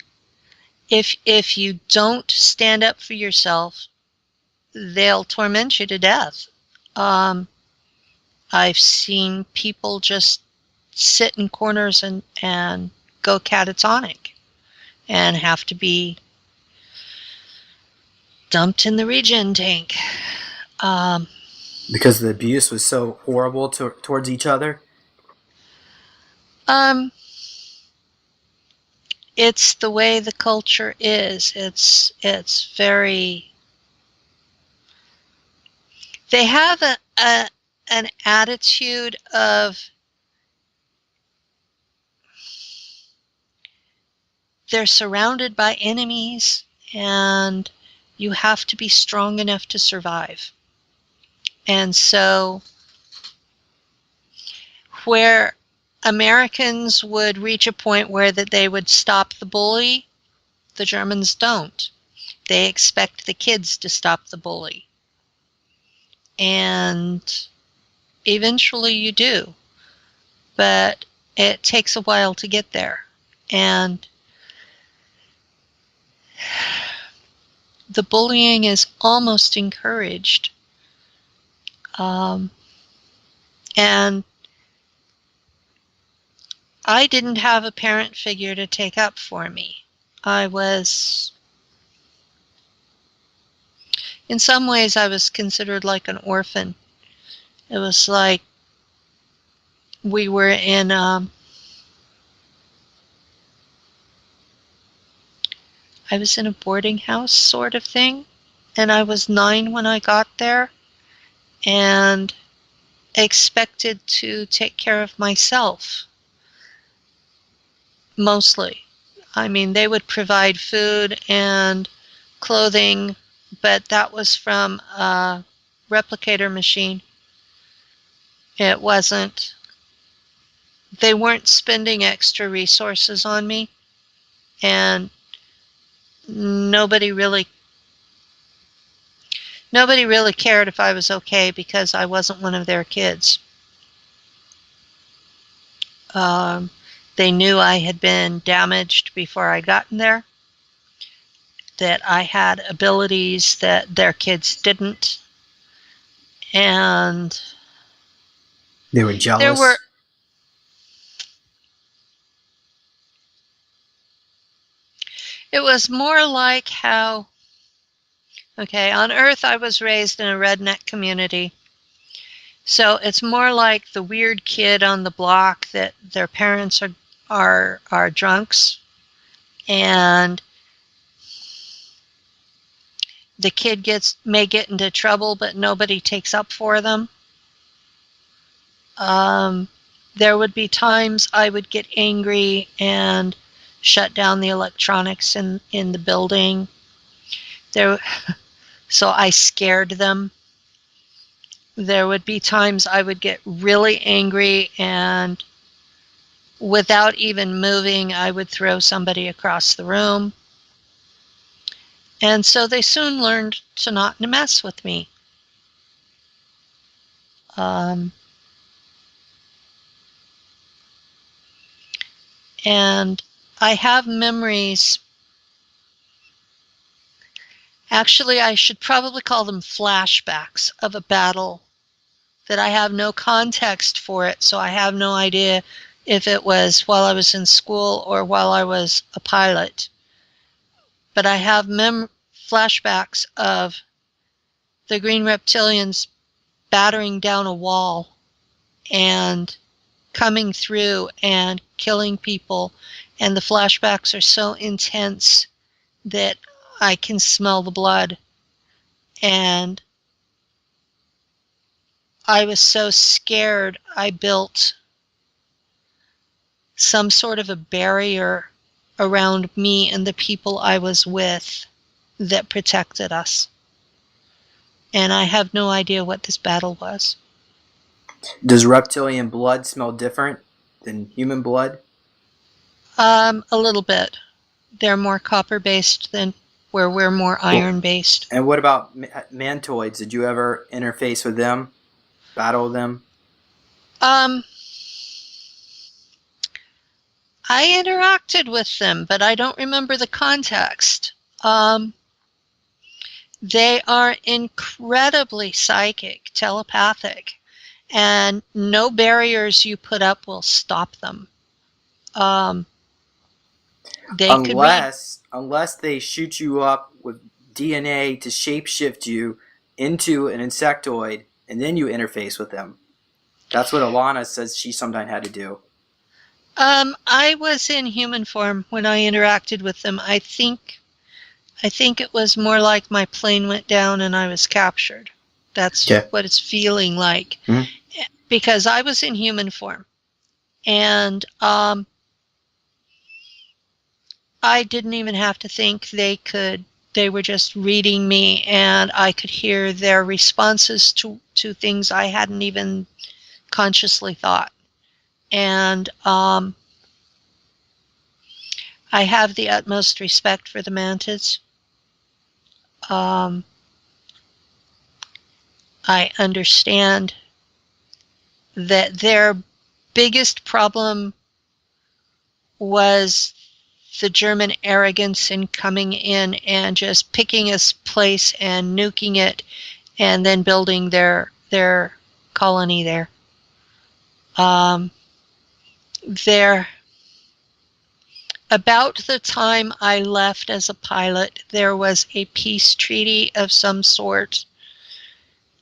if you don't stand up for yourself, they'll torment you to death. Um, I've seen people just sit in corners and go catatonic and have to be dumped in the regen tank. Um, Because the abuse was so horrible towards each other. um, it's the way the culture is. It's very. They have an attitude of they're surrounded by enemies and you have to be strong enough to survive. And so where Americans would reach a point where that they would stop the bully, the Germans don't. They expect the kids to stop the bully. And eventually you do. But it takes a while to get there. And the bullying is almost encouraged. And I didn't have a parent figure to take up for me. In some ways, I was considered like an orphan. It was like we were in, I was in a boarding house sort of thing, and I was 9 when I got there, and expected to take care of myself, mostly. I mean, they would provide food and clothing, but that was from a replicator machine. It wasn't, they weren't spending extra resources on me, and nobody really cared if I was okay because I wasn't one of their kids. Um, they knew I had been damaged before I got in there, that I had abilities that their kids didn't, and They were there were, jealous. it was more like how, okay, on Earth I was raised in a redneck community. So it's more like the weird kid on the block that their parents are drunks, and the kid may get into trouble, but nobody takes up for them. There would be times I would get angry and shut down the electronics in the building. So I scared them. There would be times I would get really angry, and without even moving, I would throw somebody across the room. And so they soon learned to not mess with me. And I have memories. Actually, I should probably call them flashbacks of a battle that I have no context for it, so I have no idea if it was while I was in school or while I was a pilot. But I have flashbacks of the green reptilians battering down a wall and coming through and killing people, and the flashbacks are so intense that I can smell the blood. And I was so scared, I built some sort of a barrier around me and the people I was with that protected us. And I have no idea what this battle was. Does reptilian blood smell different than human blood? A little bit. they're more copper-based than where we're more iron-based. And what about mantoids? Did you ever interface with them? Battle them? Um, I interacted with them, but I don't remember the context. They are incredibly psychic, telepathic, and no barriers you put up will stop them. They could read. Unless they shoot you up with DNA to shapeshift you into an insectoid, and then you interface with them. That's what Alana says she sometimes had to do. I was in human form when I interacted with them. I think it was more like my plane went down and I was captured. That's what it's feeling like. Mhm. Because I was in human form. And I didn't even have to think. They were just reading me, and I could hear their responses to things I hadn't even consciously thought. And I have the utmost respect for the mantids. I understand that their biggest problem was the German arrogance in coming in and just picking a place and nuking it and then building their colony there. About the time I left as a pilot, there was a peace treaty of some sort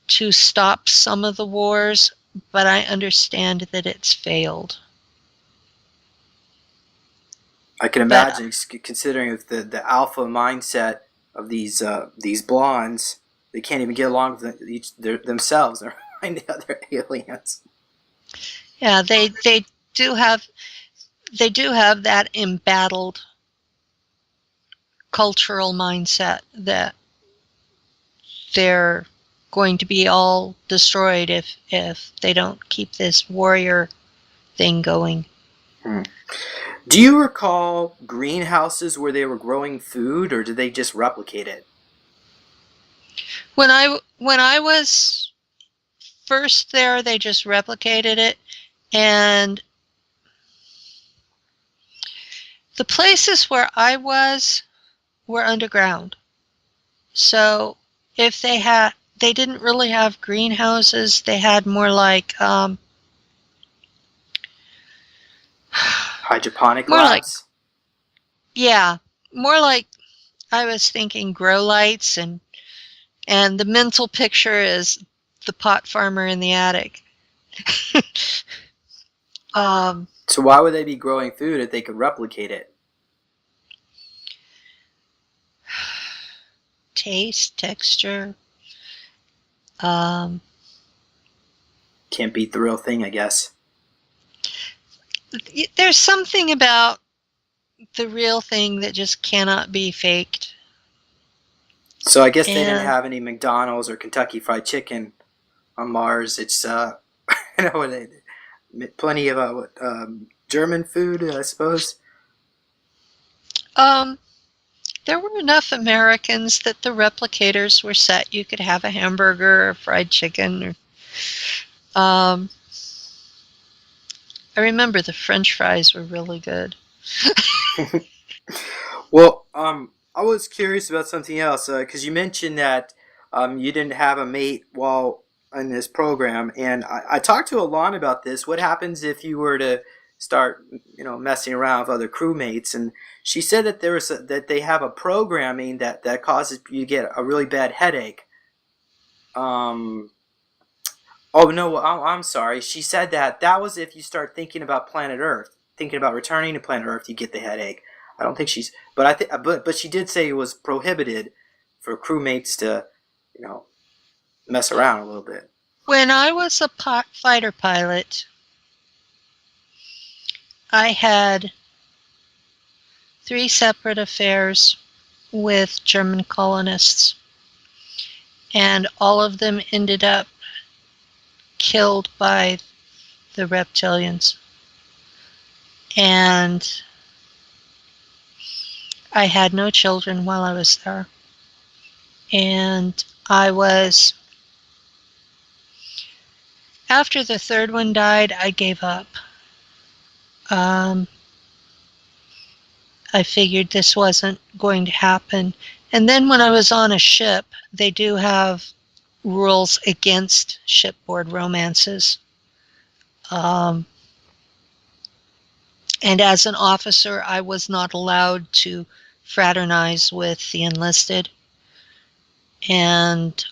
to stop some of the wars, but I understand that it's failed. I can imagine, considering the alpha mindset of these blondes, they can't even get along with themselves. They're finding other aliens. Yeah, they do have that embattled cultural mindset that they're going to be all destroyed if they don't keep this warrior thing going. Do you recall greenhouses where they were growing food, or did they just replicate it? When I was first there, they just replicated it, and the places where I was were underground. So if they didn't really have greenhouses. They had more like hydroponic labs. Yeah, more like I was thinking grow lights, and the mental picture is the pot farmer in the attic. So why would they be growing food if they could replicate it? Taste, texture. Can't beat the real thing, I guess. There's something about the real thing that just cannot be faked. So I guess they didn't have any McDonald's or Kentucky Fried Chicken on Mars. It's plenty of German food, I suppose. There were enough Americans that the replicators were set. You could have a hamburger or fried chicken. I remember the French fries were really good. Well, I was curious about something else because you mentioned that you didn't have a mate while in this program, and I talked to Alon about this. What happens if you were to start, messing around with other crewmates? And she said that that they have a programming that causes you to get a really bad headache. Oh no, I'm sorry. She said that was if you start thinking about planet Earth, thinking about returning to planet Earth, you get the headache. I don't think she's, but I think, but she did say it was prohibited for crewmates to, mess around a little bit. When I was a fighter pilot, I had 3 separate affairs with German colonists, and all of them ended up killed by the reptilians. And I had no children while I was there. And I was, after the third one died, I gave up. Um, I figured this wasn't going to happen. And then when I was on a ship, they do have rules against shipboard romances. Um, and as an officer, I was not allowed to fraternize with the enlisted. And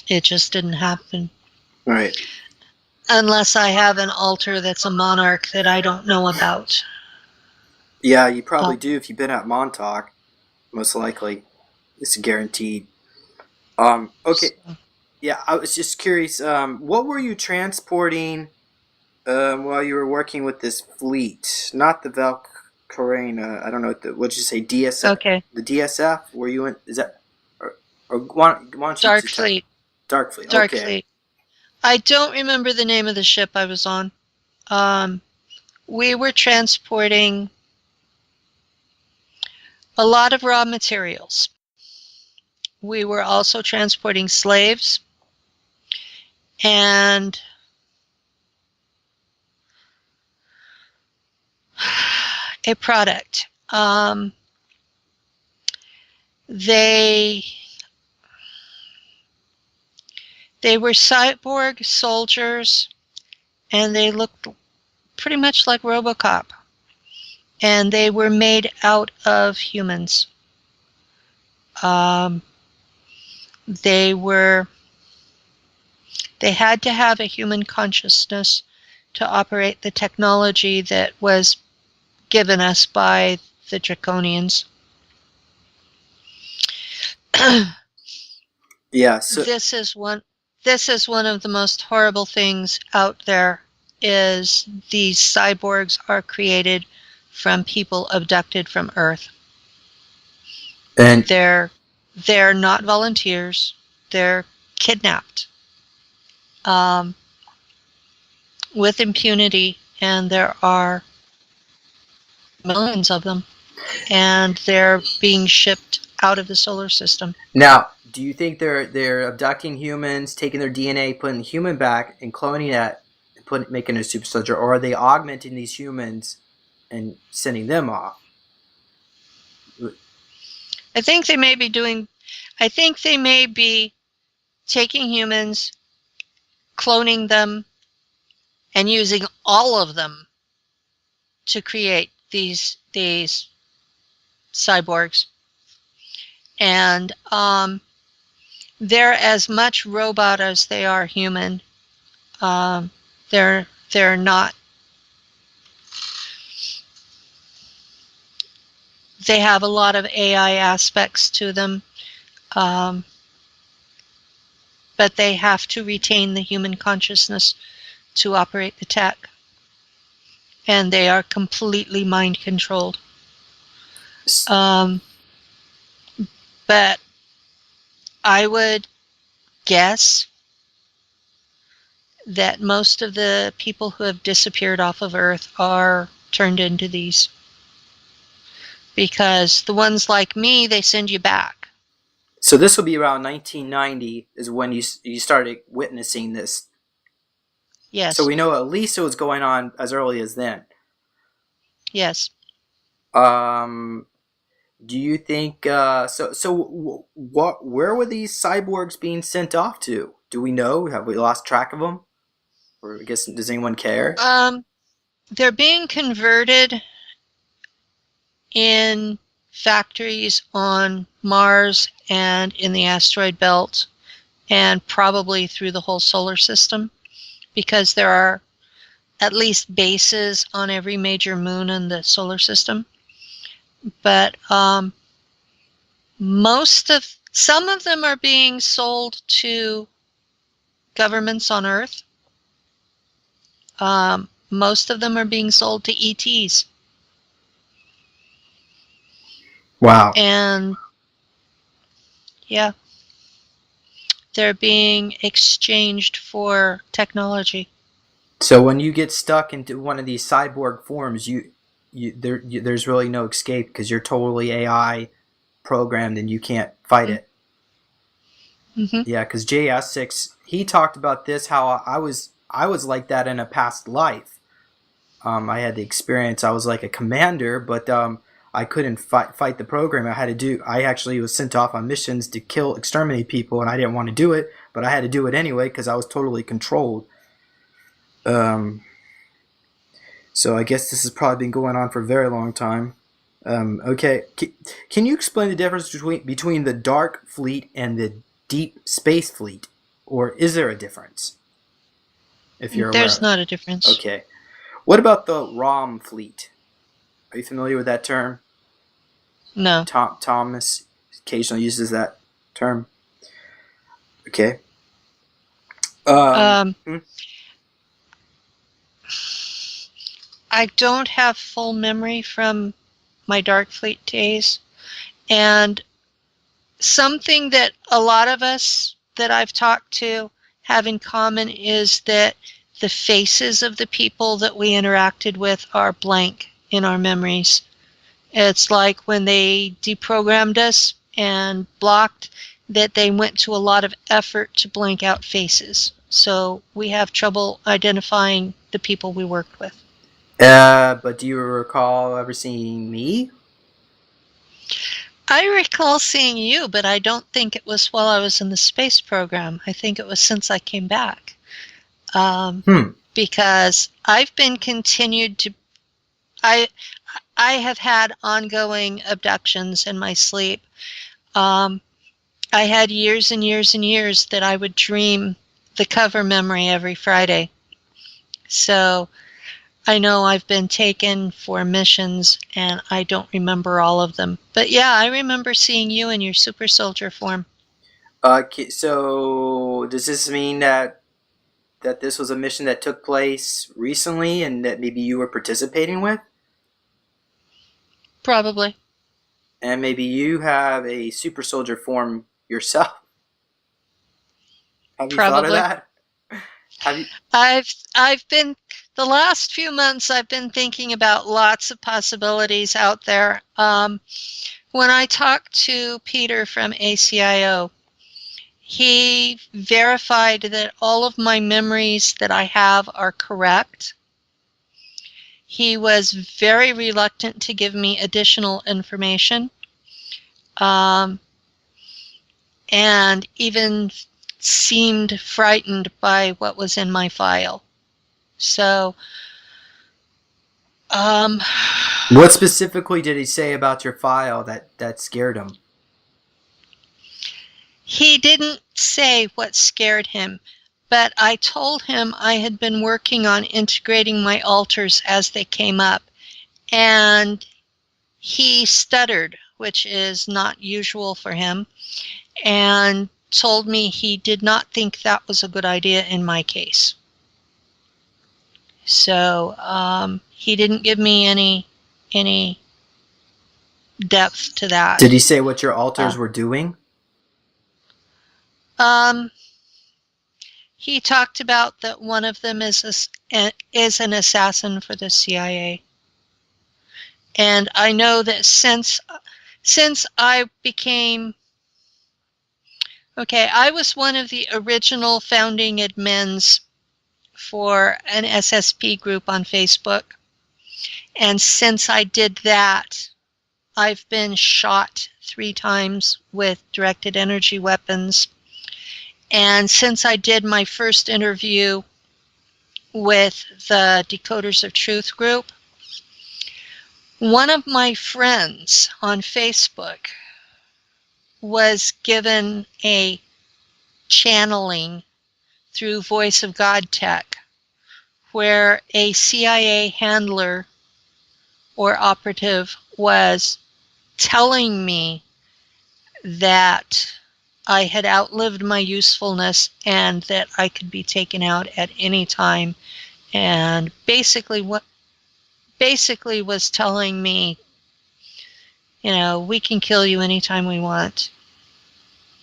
it just didn't happen. Right. Unless I have an alter that's a monarch that I don't know about. Yeah, you probably do if you've been at Montauk. Most likely, it's guaranteed. Okay. Yeah, I was just curious. What were you transporting while you were working with this fleet? Not the Valkyrie. I don't know what'd you say? DSF. Okay. The DSF. Were you in? Is that? Or why don't you Dark just Fleet. Dark Fleet? Dark Okay. Fleet. I don't remember the name of the ship I was on. We were transporting a lot of raw materials. We were also transporting slaves and a product. They were cyborg soldiers, and they looked pretty much like RoboCop. And they were made out of humans. They had to have a human consciousness to operate the technology that was given us by the Draconians. Yeah. So This is one of the most horrible things out there, is these cyborgs are created from people abducted from Earth. and They're not volunteers. They're kidnapped with impunity, and there are millions of them, and they're being shipped out of the solar system. now, do you think they're abducting humans, taking their DNA, putting the human back, and cloning that, and making a super soldier, or are they augmenting these humans and sending them off? I think they may be taking humans, cloning them, and using all of them to create these cyborgs. And they're as much robot as they are human. They're not. They have a lot of AI aspects to them, but they have to retain the human consciousness to operate the tech. And they are completely mind controlled. But I would guess that most of the people who have disappeared off of Earth are turned into these. Because the ones like me, they send you back. So this will be around 1990 is when you started witnessing this. So Yes. we know at least it was going on as early as then. Yes. Do you think where were these cyborgs being sent off to? Do we know? Have we lost track of them? Or I guess does anyone care? They're being converted in factories on Mars and in the asteroid belt, and probably through the whole solar system, because there are at least bases on every major moon in the solar system. But some of them are being sold to governments on Earth. Most of them are being sold to ETs. Wow. And yeah, they're being exchanged for technology. So when you get stuck into one of these cyborg forms, there's really no escape because you're totally AI programmed and you can't fight it. Mm-hmm. Yeah, because JS6, he talked about this, how I was like that in a past life. I had the experience. I was like a commander, but I couldn't fight the program. I actually was sent off on missions to exterminate people, and I didn't want to do it, but I had to do it anyway because I was totally controlled. Um, so I guess this has probably been going on for a very long time. Okay, can you explain the difference between the dark fleet and the deep space fleet, or is there a difference? If you're aware There's of it. not a difference. Okay. What about the ROM fleet? Are you familiar with that term? No. Thomas occasionally uses that term. Okay. Um, Hmm? I don't have full memory from my Dark Fleet days. And something that a lot of us that I've talked to have in common is that the faces of the people that we interacted with are blank in our memories. It's like when they deprogrammed us and blocked, that they went to a lot of effort to blank out faces. So we have trouble identifying the people we worked with. But do you recall ever seeing me? I recall seeing you, but I don't think it was while I was in the space program. I think it was since I came back. Hmm. Because I've been continued to, I, I have had ongoing abductions in my sleep. Um, I had years and years and years that I would dream the cover memory every Friday. So I know I've been taken for missions and I don't remember all of them. But yeah, I remember seeing you in your super soldier form. So does this mean that this was a mission that took place recently and that maybe you were participating with? Probably. And maybe you have a super soldier form yourself? Have you thought of Probably. that? Have you? I've been the last few months I've been thinking about lots of possibilities out there. When I talked to Peter from ACIO, he verified that all of my memories that I have are correct. He was very reluctant to give me additional information, um, and even seemed frightened by what was in my file. So, What specifically did he say about your file that scared him? he didn't say what scared him, but I told him I had been working on integrating my alters as they came up, and he stuttered, which is not usual for him, and told me he did not think that was a good idea in my case. So he didn't give me any depth to that. Did he say what your alters were doing? Um, he talked about that one of them is an assassin for the CIA. And I know that since I became, okay, I was one of the original founding admins for an SSP group on Facebook. And since I did that, I've been shot 3 times with directed energy weapons. And since I did my first interview with the Decoders of Truth group, one of my friends on Facebook was given a channeling through Voice of God Tech, where a CIA handler or operative was telling me that I had outlived my usefulness and that I could be taken out at any time, and basically was telling me, we can kill you anytime we want.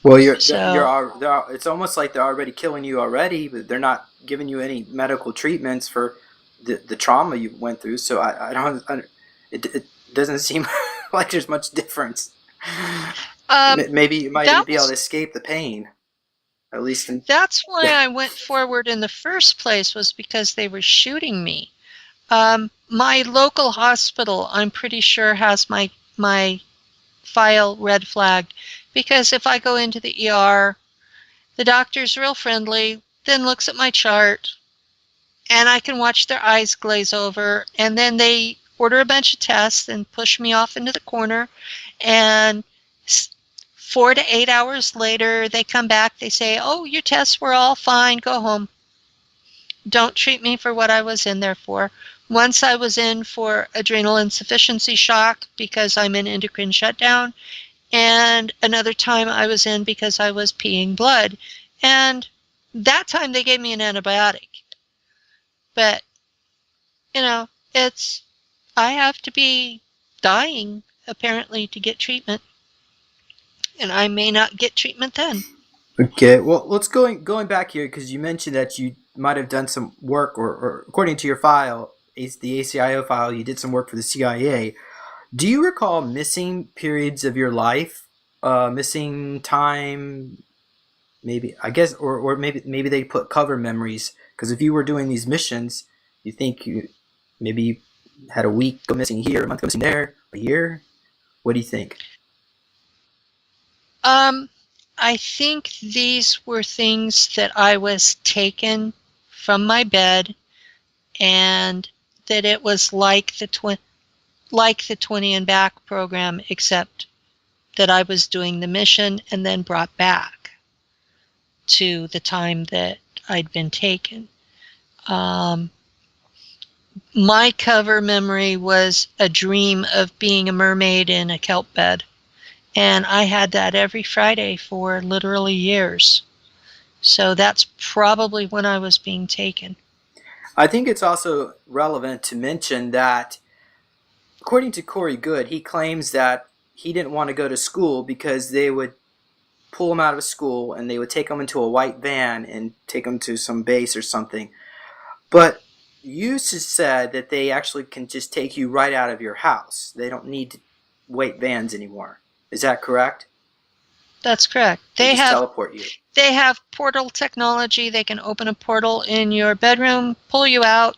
Well, So, it's almost like they're already killing you already, but they're not giving you any medical treatments for the trauma you went through. So it doesn't seem like there's much difference. um, Maybe you might even that be able to was escape the pain, at least in. that's why I went forward in the first place, was because they were shooting me. My local hospital, I'm pretty sure, has my file red flagged, because if I go into the ER, the doctor's real friendly, then looks at my chart, and I can watch their eyes glaze over, and then they order a bunch of tests and push me off into the corner, and 4 to 8 hours later, they come back, they say, oh, your tests were all fine, go home. Don't treat me for what I was in there for. Once I was in for adrenal insufficiency shock because I'm in endocrine shutdown, and another time I was in because I was peeing blood. And that time they gave me an antibiotic. But, you know, it's, I have to be dying apparently to get treatment. And I may not get treatment then. Okay, well, let's going back here because you mentioned that you might have done some work, or according to your file, the ACIO file, you did some work for the CIA. Do you recall missing periods of your life, missing time, maybe I guess, or maybe they put cover memories because if you were doing these missions, you think you maybe had a week go missing here, a month go missing there, a year. What do you think? Um, I think these were things that I was taken from my bed, and that it was like the 20 and back program, except that I was doing the mission and then brought back to the time that I'd been taken. Um, my cover memory was a dream of being a mermaid in a kelp bed. And I had that every Friday for literally years. So that's probably when I was being taken. I think it's also relevant to mention that, according to Corey Good, he claims that he didn't want to go to school because they would pull him out of school and they would take him into a white van and take him to some base or something. But you said that they actually can just take you right out of your house. They don't need to wait vans anymore. Is that correct? That's correct. They just teleport you. They have portal technology. They can open a portal in your bedroom, pull you out,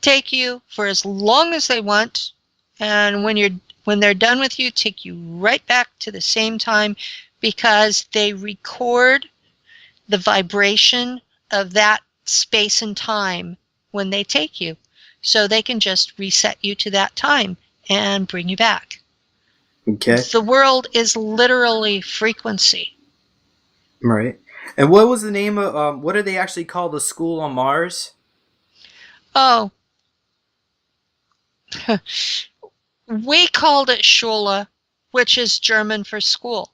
take you for as long as they want, and when they're done with you, take you right back to the same time, because they record the vibration of that space and time when they take you. So they can just reset you to that time and bring you back. Okay. The world is literally frequency. Right. And what was the name of, what do they actually call the school on Mars? Oh, we called it Schule, which is German for school.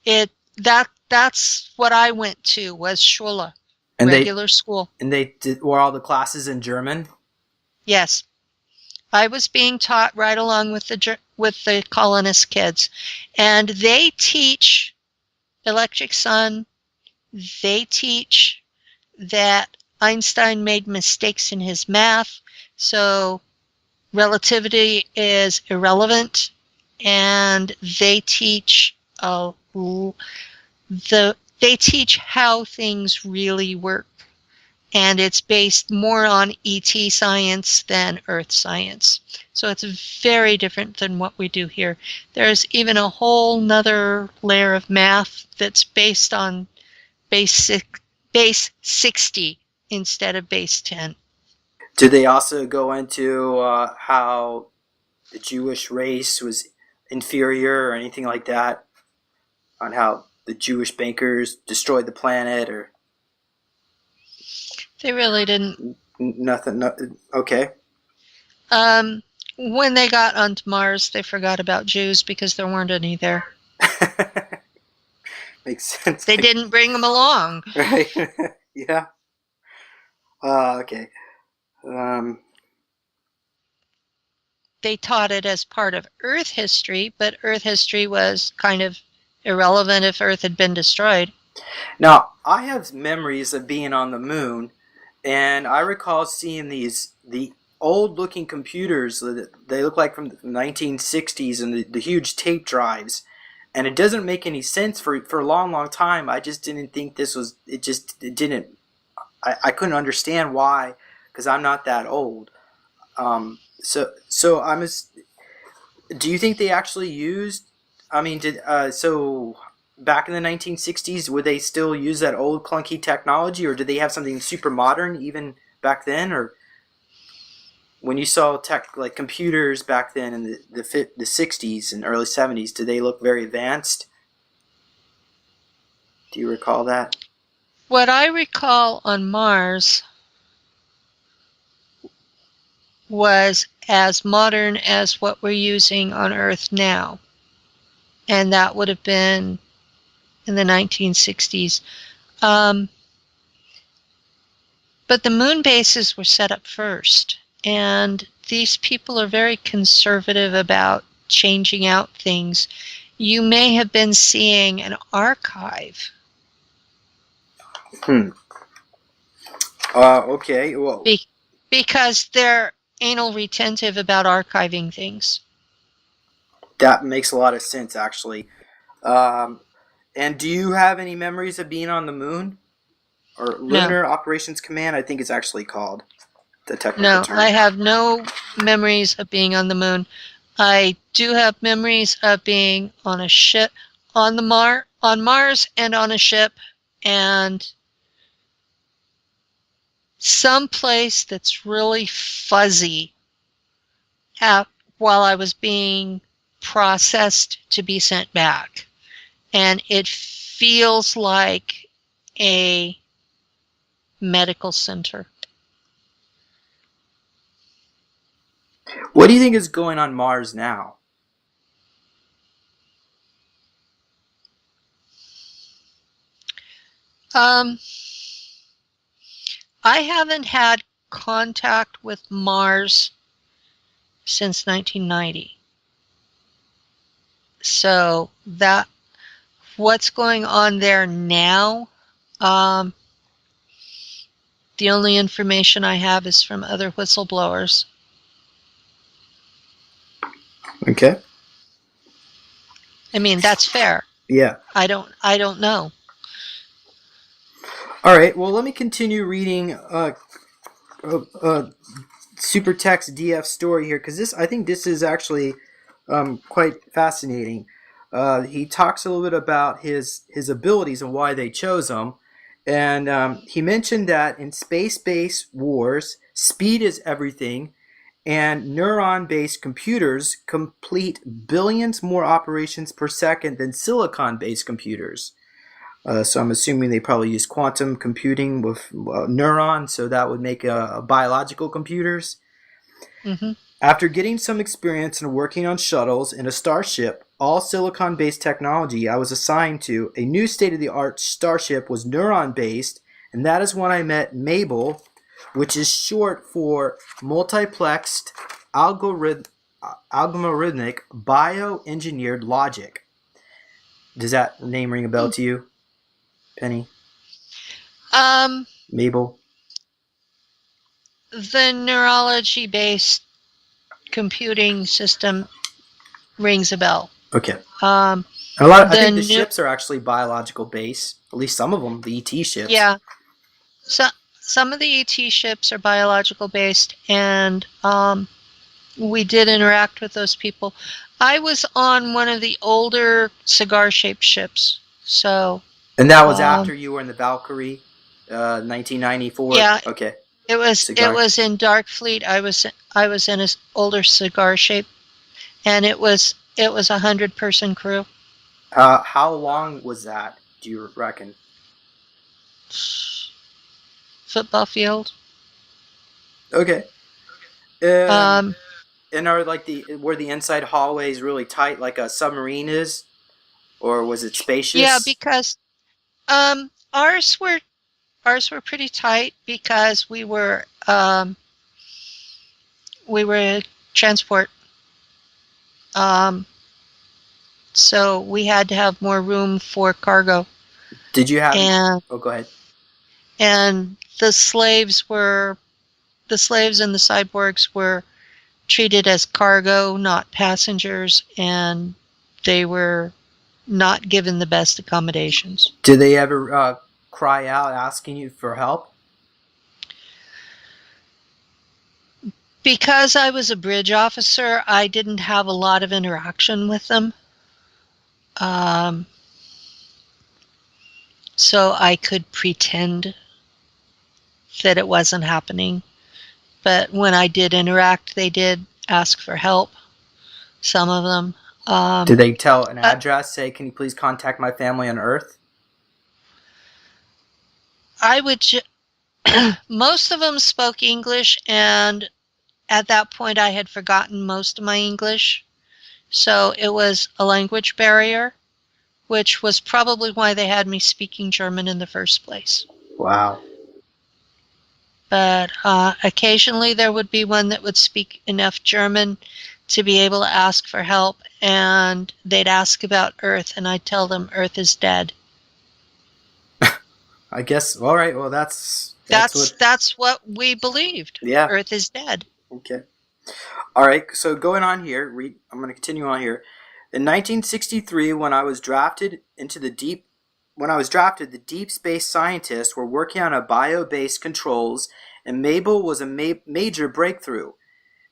That's what I went to, was Schule, And regular school. were all the classes in German? Yes, I was being taught right along with the colonist kids, and they teach electric sun. They teach that Einstein made mistakes in his math, so relativity is irrelevant, and they teach they teach how things really work, and it's based more on ET science than Earth science. So it's very different than what we do here. There's even a whole nother layer of math that's based on base 60 instead of base 10. Did they also go into how the Jewish race was inferior or anything like that? On how the Jewish bankers destroyed the planet, or They really didn't. nothing? No, okay. When they got onto Mars, they forgot about Jews because there weren't any there. Makes sense. They didn't bring them along. Right? Yeah. Okay. They taught it as part of Earth history, but Earth history was kind of irrelevant if Earth had been destroyed. Now, I have memories of being on the moon, and I recall seeing the old looking computers that they look like from the 1960s and the huge tape drives. And it doesn't make any sense for a long time. I just didn't think this was, it didn't, I couldn't understand why, because I'm not that old. So do you think they actually used, I mean, so back in the 1960s, would they still use that old clunky technology, or did they have something super modern even back then? Or when you saw tech like computers back then in the 60s and early 70s, did they look very advanced? Do you recall that? What I recall on Mars was as modern as what we're using on Earth now. And that would have been in the 1960s. But the moon bases were set up first. And these people are very conservative about changing out things. You may have been seeing an archive. Okay. Well, Because they're anal retentive about archiving things. that makes a lot of sense, actually. And do you have any memories of being on the moon or No. Lunar Operations Command? I think it's actually called the technical No, term. I have no memories of being on the moon. I do have memories of being on a ship on Mars and on a ship and someplace that's really fuzzy while I was being processed to be sent back. And it feels like a medical center. What do you think is going on Mars now? I haven't had contact with Mars since 1990. So that what's going on there now, the only information I have is from other whistleblowers. Okay. I mean, that's fair. Yeah. I don't know. All right. Well, let me continue reading Supertech's DF story here, because I think this is actually quite fascinating. He talks a little bit about his abilities and why they chose him, and he mentioned that in space-based wars, speed is everything, and neuron-based computers complete billions more operations per second than silicon-based computers. So I'm assuming they probably use quantum computing with neurons, so that would make biological computers. Mm-hmm. After getting some experience in working on shuttles in a starship, all silicon-based technology, I was assigned to a new state-of-the-art starship was neuron-based, and that is when I met Mabel, which is short for multiplexed algorithmic bioengineered logic. Does that name ring a bell to you, Penny? Mabel? The neurology-based computing system rings a bell. Okay. Um, I think the ships are actually biological based. At least some of them, the ET ships. Yeah. So some of the ET ships are biological based, and we did interact with those people. I was on one of the older cigar-shaped ships, so. And that was after you were in the Valkyrie, 1994. Yeah. Okay. It was in Dark Fleet. I was in an older cigar shape, and it was a 100-person crew. How long was that? Do you reckon? Football field. Okay. Um, and were the inside hallways really tight, like a submarine is, or was it spacious? Yeah, because ours were pretty tight because we were transport. So we had to have more room for cargo. Did you have? And Oh, go ahead. and the slaves and the cyborgs were treated as cargo, not passengers, and they were not given the best accommodations. Did they ever cry out asking you for help? Because I was a bridge officer, I didn't have a lot of interaction with them. Um, so I could pretend that it wasn't happening. But when I did interact, they did ask for help, some of them. Did Um, they tell an uh, address? Say, can you please contact my family on Earth? I would, most of them spoke English, and at that point I had forgotten most of my English. So it was a language barrier, which was probably why they had me speaking German in the first place. Wow. But occasionally there would be one that would speak enough German to be able to ask for help, and they'd ask about Earth, and I'd tell them Earth is dead. I guess. All right. Well, that's what. That's what we believed. Yeah. Earth is dead. Okay. All right. So going on here, I'm going to continue on here. In 1963, when I was drafted, the deep space scientists were working on a bio-based controls, and Mabel was a major breakthrough.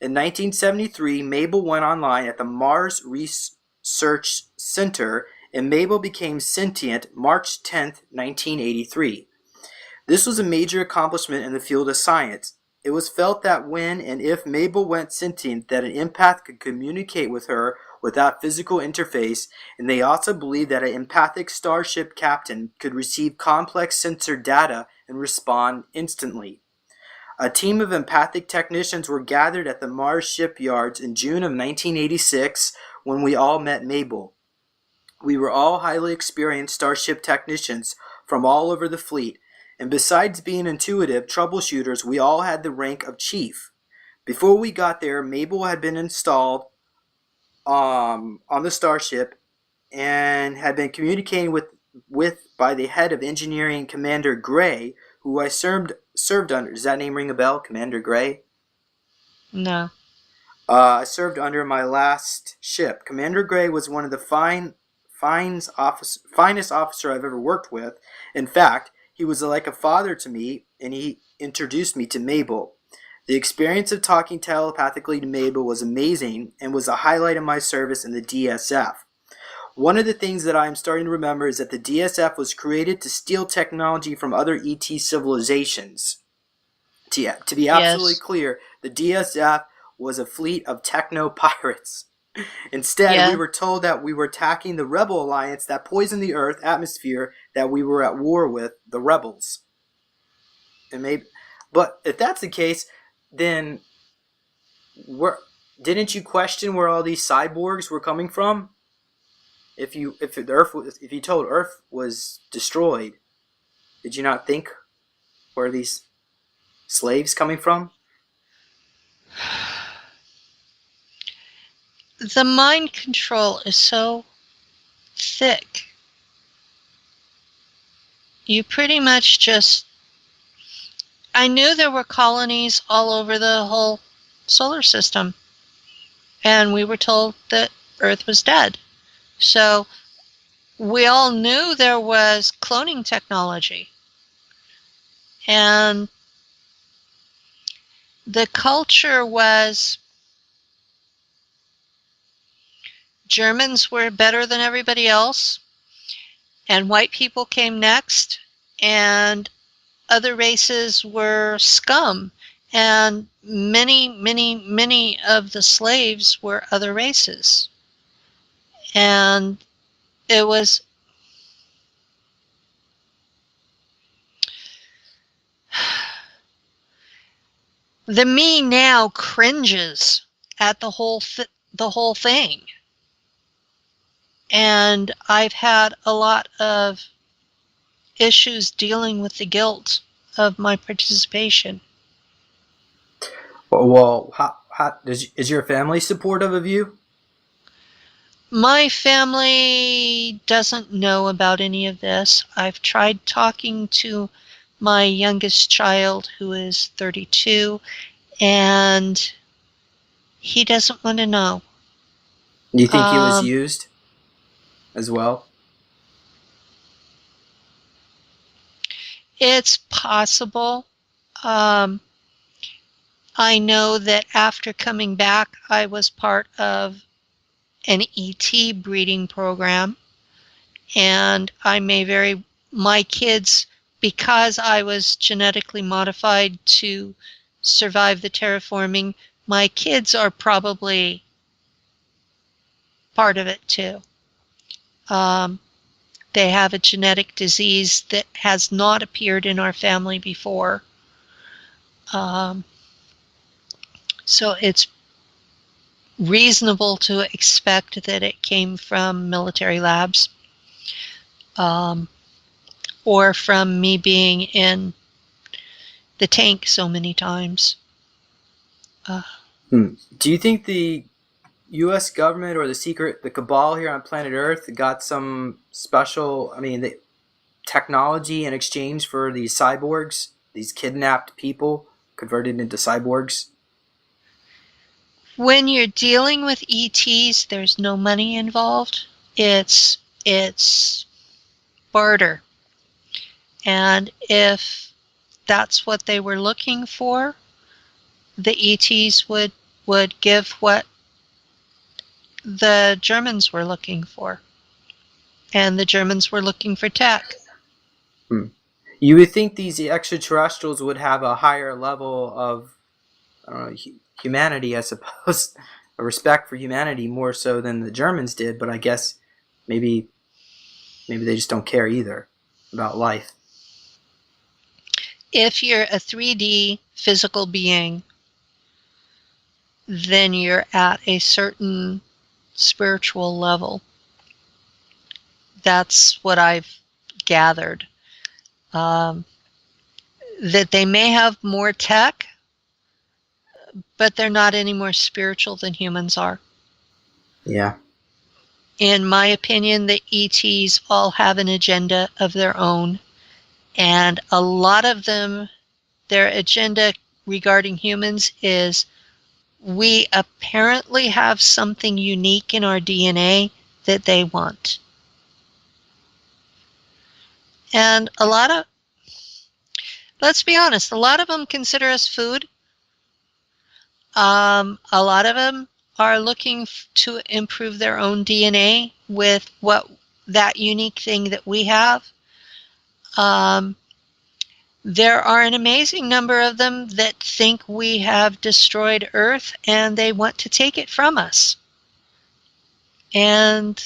In 1973, Mabel went online at the Mars Research Center, and Mabel became sentient March 10th, 1983. This was a major accomplishment in the field of science. It was felt that when and if Mabel went sentient, that an empath could communicate with her without physical interface, and they also believed that an empathic starship captain could receive complex sensor data and respond instantly. A team of empathic technicians were gathered at the Mars shipyards in June of 1986 when we all met Mabel. We were all highly experienced starship technicians from all over the fleet, and besides being intuitive troubleshooters, we all had the rank of chief. Before we got there, Mabel had been installed on the starship and had been communicating with by the head of engineering, Commander Gray, who I served under. Does that name ring a bell, Commander Gray? No. I served under my last ship. Commander Gray was one of the finest officer I've ever worked with. In fact, he was like a father to me, and he introduced me to Mabel. The experience of talking telepathically to Mabel was amazing and was a highlight of my service in the DSF. One of the things that I am starting to remember is that the DSF was created to steal technology from other ET civilizations. To be absolutely Yes. clear, the DSF was a fleet of techno pirates. Instead, we Yeah. were told that we were attacking the rebel alliance that poisoned the Earth atmosphere, that we were at war with the rebels. And maybe, but if that's the case, then didn't you question where all these cyborgs were coming from? If you told Earth was destroyed, did you not think where are these slaves coming from? The mind control is so thick. You pretty much just. I knew there were colonies all over the whole solar system, and we were told that Earth was dead. So we all knew there was cloning technology, and the culture was Germans were better than everybody else, and white people came next, and other races were scum, and many of the slaves were other races. And it was the me now cringes at the whole thing. And I've had a lot of issues dealing with the guilt of my participation. Well, is your family supportive of you? My family doesn't know about any of this. I've tried talking to my youngest child, who is 32, and he doesn't want to know. Do you think he was Um, used as well? it's possible. Um, I know that after coming back, I was part of an ET breeding program, and my kids, because I was genetically modified to survive the terraforming, my kids are probably part of it too. Um, they have a genetic disease that has not appeared in our family before. Um, so it's reasonable to expect that it came from military labs, um, or from me being in the tank so many times. Uh, Do you think the U.S. government or the cabal here on planet Earth got some special, the technology in exchange for these cyborgs, these kidnapped people converted into cyborgs? when you're dealing with ETs, there's no money involved. It's barter. And if that's what they were looking for, the ETs would give what the Germans were looking for. And the Germans were looking for tech. Hmm. You would think these extraterrestrials would have a higher level of, I don't know, humanity, I suppose, a respect for humanity more so than the Germans did. But I guess maybe they just don't care either about life. If you're a 3D physical being, then you're at a certain spiritual level. That's what I've gathered. Um, that they may have more tech, but they're not any more spiritual than humans are. Yeah. In my opinion, the ETs all have an agenda of their own, and a lot of them, their agenda regarding humans is, we apparently have something unique in our DNA that they want. And let's be honest, a lot of them consider us food. A lot of them are looking to improve their own DNA with that unique thing that we have. Um, there are an amazing number of them that think we have destroyed Earth and they want to take it from us. And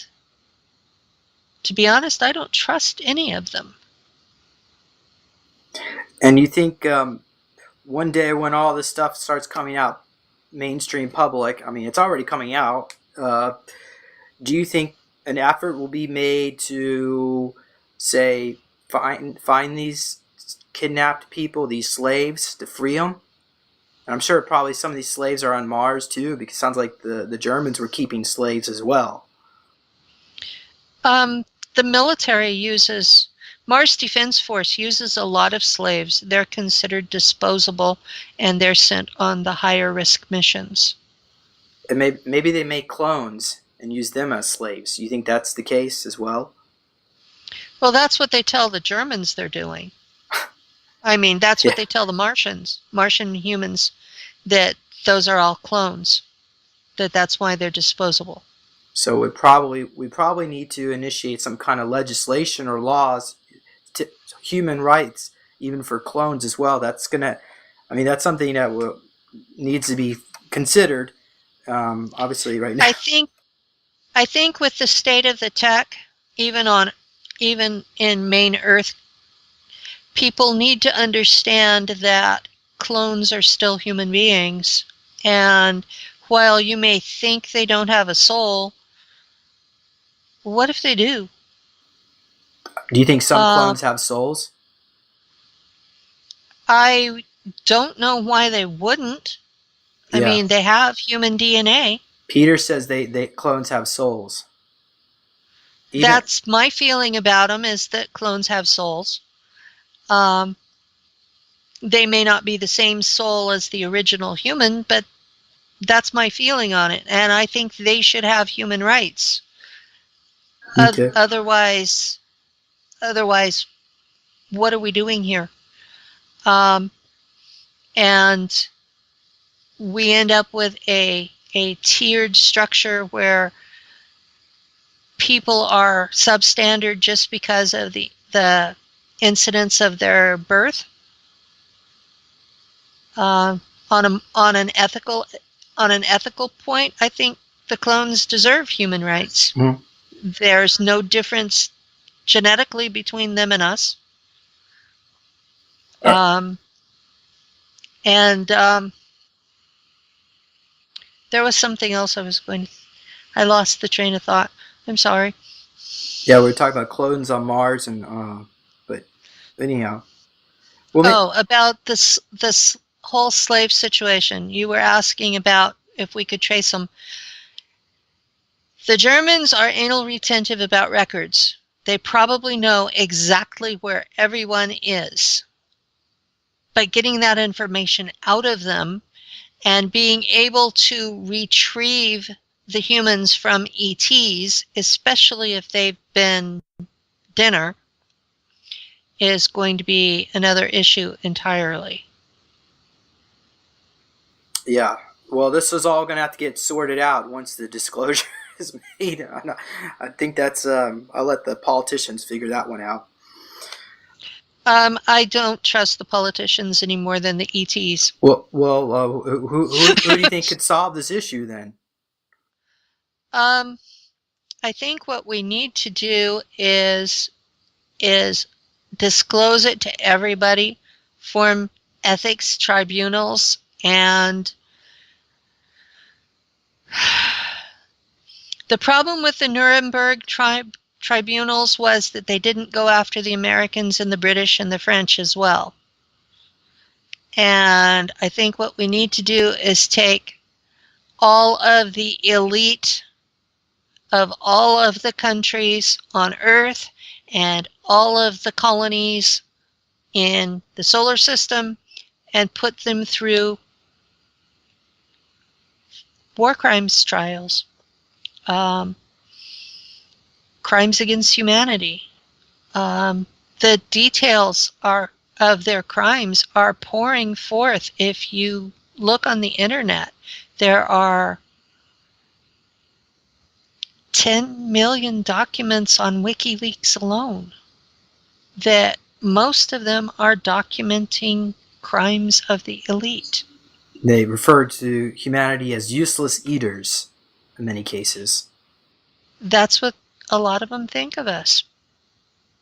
to be honest, I don't trust any of them. And you think one day when all this stuff starts coming out mainstream public, it's already coming out, do you think an effort will be made to, say, find these kidnapped people, these slaves, to free them? And I'm sure probably some of these slaves are on Mars too, because it sounds like the Germans were keeping slaves as well. The military uses, Mars Defense Force uses a lot of slaves. They're considered disposable and they're sent on the higher risk missions. And maybe they make clones and use them as slaves. You think that's the case as well? Well, that's what they tell the Germans they're doing. I mean, that's what Yeah. they tell the Martian humans, that those are all clones, that's why they're disposable. So we probably need to initiate some kind of legislation or laws, to human rights, even for clones as well. That's something that needs to be considered. Obviously, right now. I think with the state of the tech, even in main Earth, people need to understand that clones are still human beings. And while you may think they don't have a soul, what if they do? Do you think some Um, clones have souls? I don't know why they wouldn't. I Yeah. mean, they have human DNA. Peter says they clones have souls. Even That's my feeling about them, is that clones have souls. Um, they may not be the same soul as the original human, but that's my feeling on it. And I think they should have human rights. okay. Otherwise, what are we doing here? Um, and we end up with a tiered structure where people are substandard just because of the incidence of their birth. On an ethical point, I think the clones deserve human rights. Mhm. There's no difference genetically between them and us. Um, and there was something else I was going to. I lost the train of thought. I'm sorry. Yeah, we were talking about clones on Mars, and but anyhow, well, Oh, about this whole slave situation. You were asking about if we could trace them. The Germans are anal retentive about records. They probably know exactly where everyone is. But getting that information out of them and being able to retrieve the humans from ETs, especially if they've been dinner, is going to be another issue entirely. yeah. Well, this is all going to have to get sorted out once the disclosure is made. I think that's. I'll let the politicians figure that one out. I don't trust the politicians any more than the ETs. Who do you think could solve this issue then? I think what we need to do is disclose it to everybody, form ethics tribunals, and the problem with the Nuremberg tribunals was that they didn't go after the Americans and the British and the French as well. And I think what we need to do is take all of the elite of all of the countries on Earth and all of the colonies in the solar system and put them through war crimes trials, crimes against humanity. The details of their crimes are pouring forth. If you look on the internet, there are 10 million documents on WikiLeaks alone, that most of them are documenting crimes of the elite. They refer to humanity as useless eaters in many cases. That's what a lot of them think of us.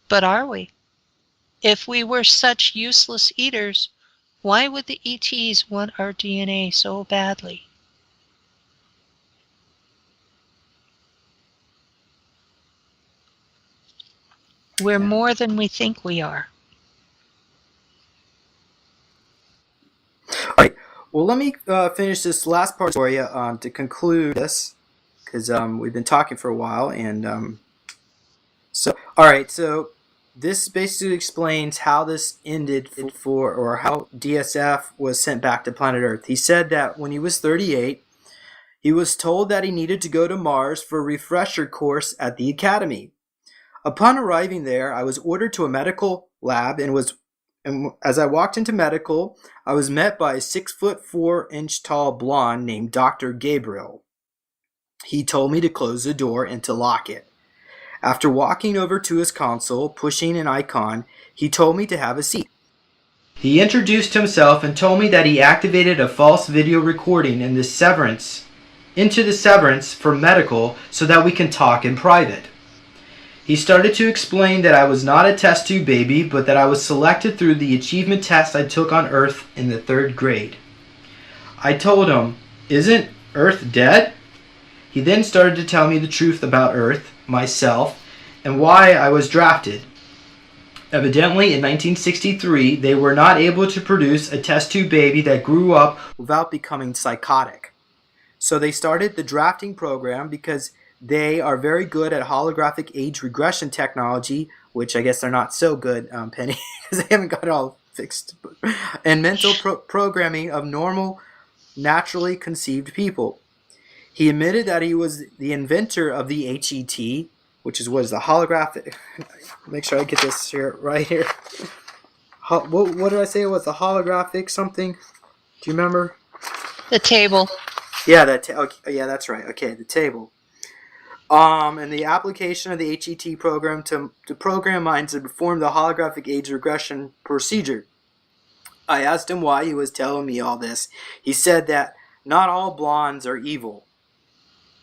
But are we? If we were such useless eaters, why would the ETs want our DNA so badly? We're Yeah. more than we think we are. All right. Well, let me finish this last part for you to conclude this, because we've been talking for a while, and all right. So this basically explains how this ended or how DSF was sent back to planet Earth. He said that when he was 38, he was told that he needed to go to Mars for a refresher course at the Academy. Upon arriving there, I was ordered to a medical lab and as I walked into medical, I was met by a 6'4" tall blonde named Dr. Gabriel. He told me to close the door and to lock it. After walking over to his console, pushing an icon, he told me to have a seat. He introduced himself and told me that he activated a false video recording into the severance for medical so that we can talk in private. He started to explain that I was not a test tube baby, but that I was selected through the achievement test I took on Earth in the 3rd grade. I told him, "Isn't Earth dead?" He then started to tell me the truth about Earth, myself, and why I was drafted. Evidently, in 1963, they were not able to produce a test tube baby that grew up without becoming psychotic. So they started the drafting program because They are very good at holographic age regression technology, which I guess they're not so good, Penny, because they haven't got it all fixed, and mental programming of normal, naturally conceived people. He admitted that he was the inventor of the HET, which is what is the holographic. Make sure I get this here right here. What did I say it was? The holographic something? Do you remember? The table. Yeah, okay, yeah, that's right. Okay, the table. And the application of the HET program to program minds to perform the holographic age regression procedure. I asked him why he was telling me all this. He said that not all blondes are evil.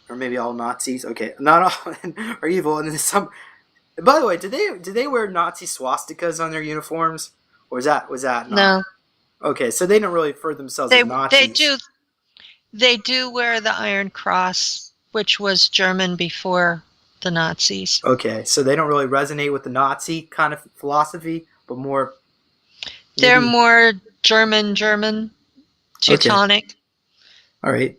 Or maybe all Nazis. Okay, not all are evil, and then some. By the way, did they wear Nazi swastikas on their uniforms, or was that not? No. Okay, so they don't really refer themselves as Nazis. They do wear the Iron Cross, which was German before the Nazis. Okay, so they don't really resonate with the Nazi kind of philosophy, but more. They're more German, Teutonic. Okay. All right.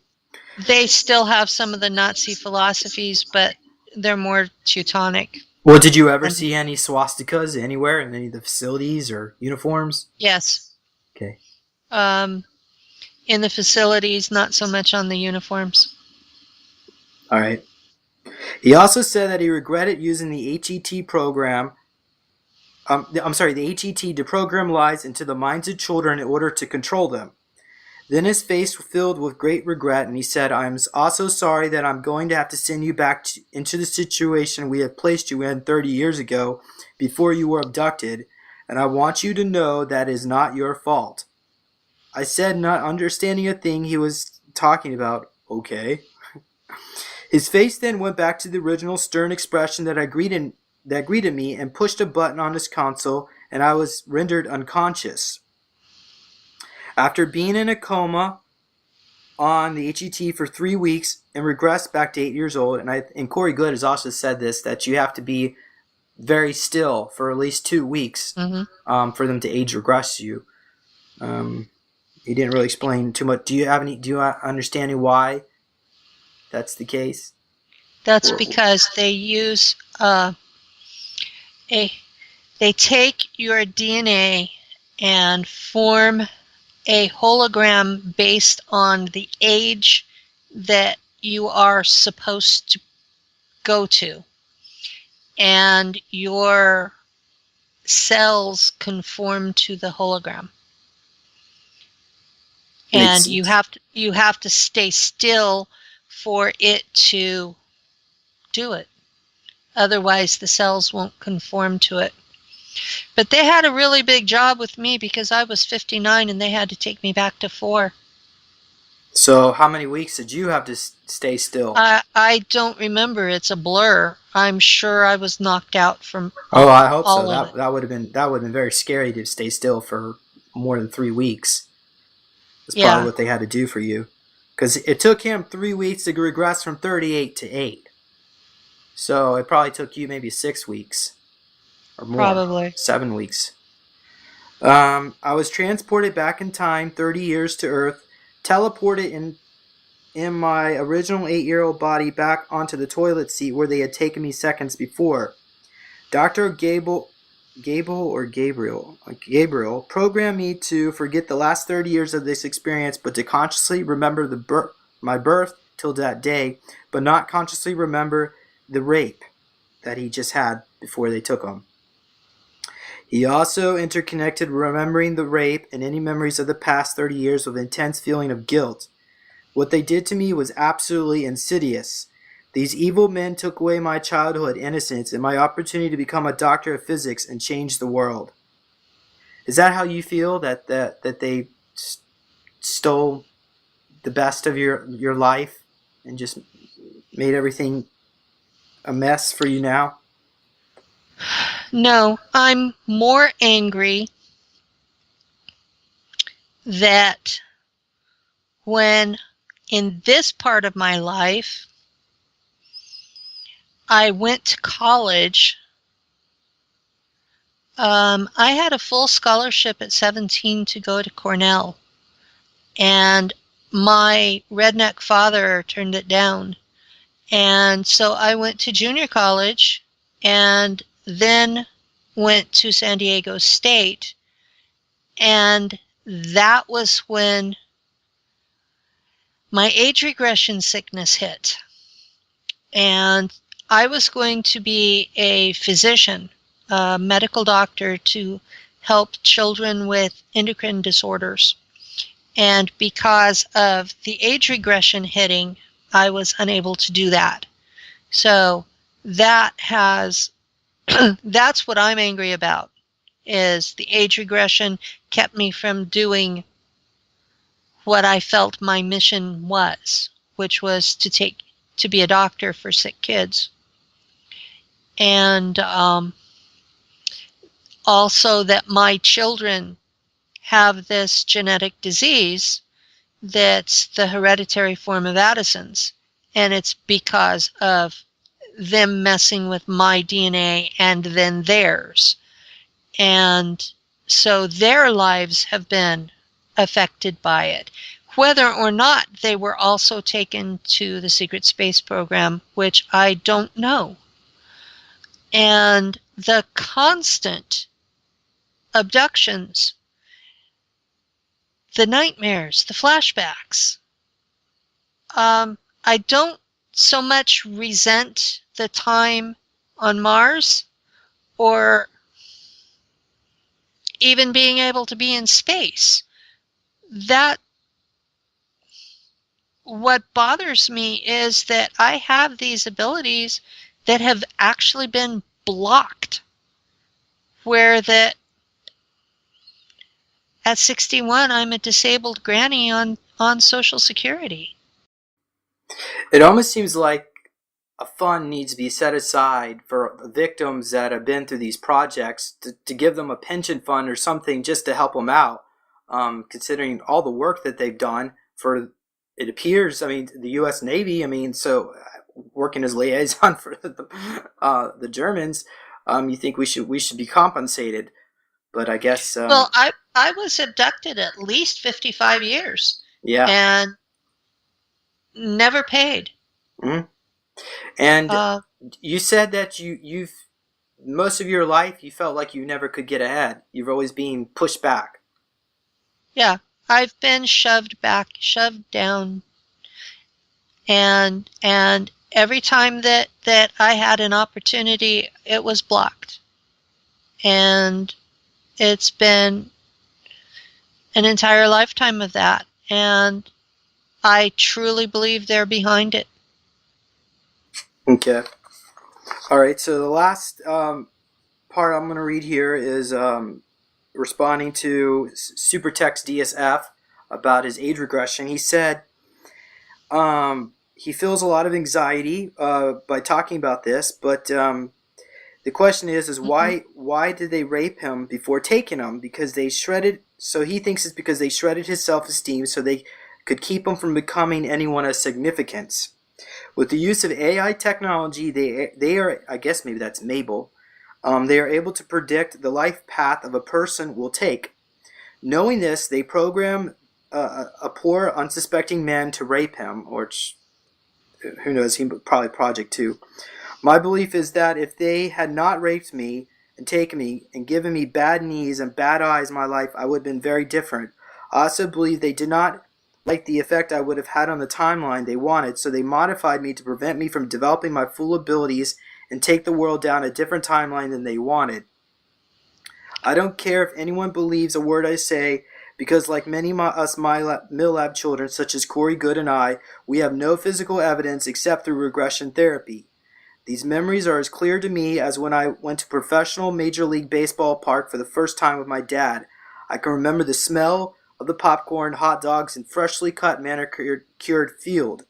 They still have some of the Nazi philosophies, but they're more Teutonic. Well, did you ever see any swastikas anywhere in any of the facilities or uniforms? Yes. Okay. In the facilities, not so much on the uniforms. All right. He also said that he regretted using the HET program. The HET to program lies into the minds of children in order to control them. Then his face filled with great regret, and he said, "I'm also sorry that I'm going to have to send you back into the situation we have placed you in 30 years ago before you were abducted, and I want you to know that is not your fault." I said, not understanding a thing he was talking about. Okay. His face then went back to the original stern expression that greeted me and pushed a button on his console, and I was rendered unconscious. After being in a coma on the HET for 3 weeks and regressed back to 8 years old, and Corey Good has also said this, that you have to be very still for at least 2 weeks for them to age regress you. He didn't really explain too much. Do you understanding why that's the case? That's because they use they take your DNA and form a hologram based on the age that you are supposed to go to, and your cells conform to the hologram. And you have to stay still for it to do it. Otherwise, the cells won't conform to it. But they had a really big job with me because I was 59 and they had to take me back to 4. So how many weeks did you have to stay still? I don't remember. It's a blur. I'm sure I was knocked out from. Oh, I hope so. That would have been very scary to stay still for more than 3 weeks. That's probably what they had to do for you, because it took him 3 weeks to regress from 38 to 8. So it probably took you maybe 6 weeks or more. Probably 7 weeks. I was transported back in time 30 years to Earth, teleported in my original 8-year-old body back onto the toilet seat where they had taken me seconds before. Dr. Gabriel programmed me to forget the last 30 years of this experience, but to consciously remember my birth till that day, but not consciously remember the rape that he just had before they took him. He also interconnected remembering the rape and any memories of the past 30 years with an intense feeling of guilt. What they did to me was absolutely insidious. These evil men took away my childhood innocence and my opportunity to become a doctor of physics and change the world. Is that how you feel, that they stole the best of your life and just made everything a mess for you now? No, I'm more angry that when in this part of my life I went to college, I had a full scholarship at 17 to go to Cornell, and my redneck father turned it down. And so I went to junior college and then went to San Diego State. And that was when my age regression sickness hit. And I was going to be a physician, a medical doctor to help children with endocrine disorders. And because of the age regression hitting, I was unable to do that. So that has, that's what I'm angry about, is the age regression kept me from doing what I felt my mission was, which was to be a doctor for sick kids. And also that my children have this genetic disease that's the hereditary form of Addison's. And it's because of them messing with my DNA and then theirs. And so their lives have been affected by it. Whether or not they were also taken to the secret space program, which I don't know. And the constant abductions, the nightmares, the flashbacks. I don't so much resent the time on Mars or even being able to be in space. That what bothers me is that I have these abilities that have actually been blocked, where that at 61 I'm a disabled granny on Social Security. It almost seems like a fund needs to be set aside for victims that have been through these projects to give them a pension fund or something just to help them out, considering all the work that they've done for, it appears, I mean, the U.S. Navy, I mean, so working as liaison for the Germans, you think we should be compensated, but I guess, Well, I was abducted at least 55 years yeah. and never paid. Mm-hmm. And Uh, you said that you've most of your life you felt like you never could get ahead. You've always been pushed back. yeah, I've been shoved back, shoved down, and every time that I had an opportunity, it was blocked. And it's been an entire lifetime of that, and I truly believe they're behind it. Okay. All right. So the last part I'm going to read here is responding to Supertech's DSF about his age regression. He said he feels a lot of anxiety by talking about this, but the question is why did they rape him before taking him? Because they shredded. So he thinks it's because they shredded his self-esteem so they could keep him from becoming anyone of significance. With the use of AI technology, they are, I guess maybe that's Mabel, they are able to predict the life path of a person will take. Knowing this, they program a poor, unsuspecting man to rape him, or who knows, he probably Project 2. My belief is that if they had not raped me and taken me and given me bad knees and bad eyes in my life, I would have been very different. I also believe they did not like the effect I would have had on the timeline they wanted, so they modified me to prevent me from developing my full abilities and take the world down a different timeline than they wanted. I don't care if anyone believes a word I say, because like many us Milab children, such as Corey Good and I, we have no physical evidence except through regression therapy. These memories are as clear to me as when I went to professional Major League Baseball park for the first time with my dad. I can remember the smell of the popcorn, hot dogs, and freshly cut manicured field.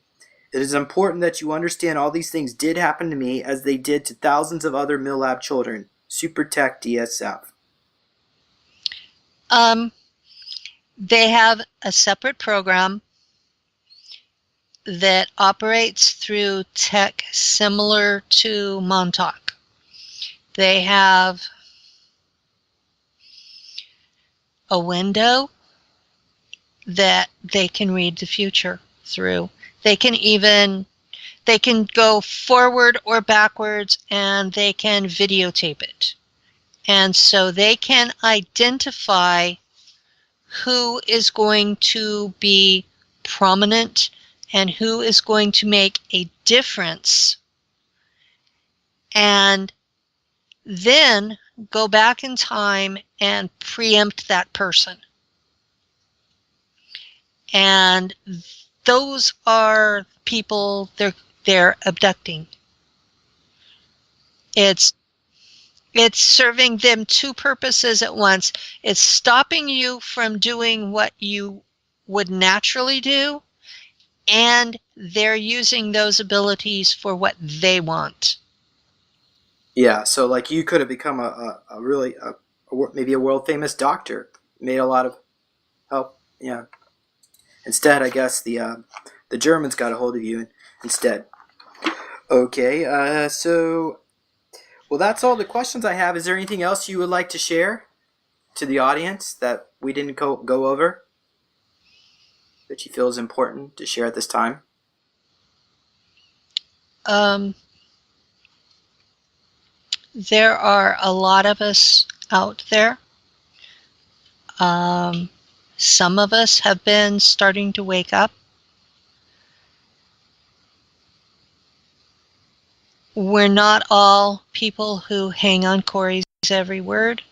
It is important that you understand all these things did happen to me as they did to thousands of other Milab children. Supertech DSF. They have a separate program that operates through tech similar to Montauk. They have a window that they can read the future through. They can even They can go forward or backwards, and they can videotape it. And so they can identify who is going to be prominent and who is going to make a difference, and then go back in time and preempt that person. And those are people they're abducting. It's serving them two purposes at once. It's stopping you from doing what you would naturally do, and they're using those abilities for what they want. Yeah, so like you could have become maybe a world famous doctor, made a lot of help. Yeah. Instead, I guess the Germans got a hold of you instead. Okay, well, that's all the questions I have. Is there anything else you would like to share to the audience that we didn't go over that you feel is important to share at this time? There are a lot of us out there. Some of us have been starting to wake up. We're not all people who hang on Corey's every word.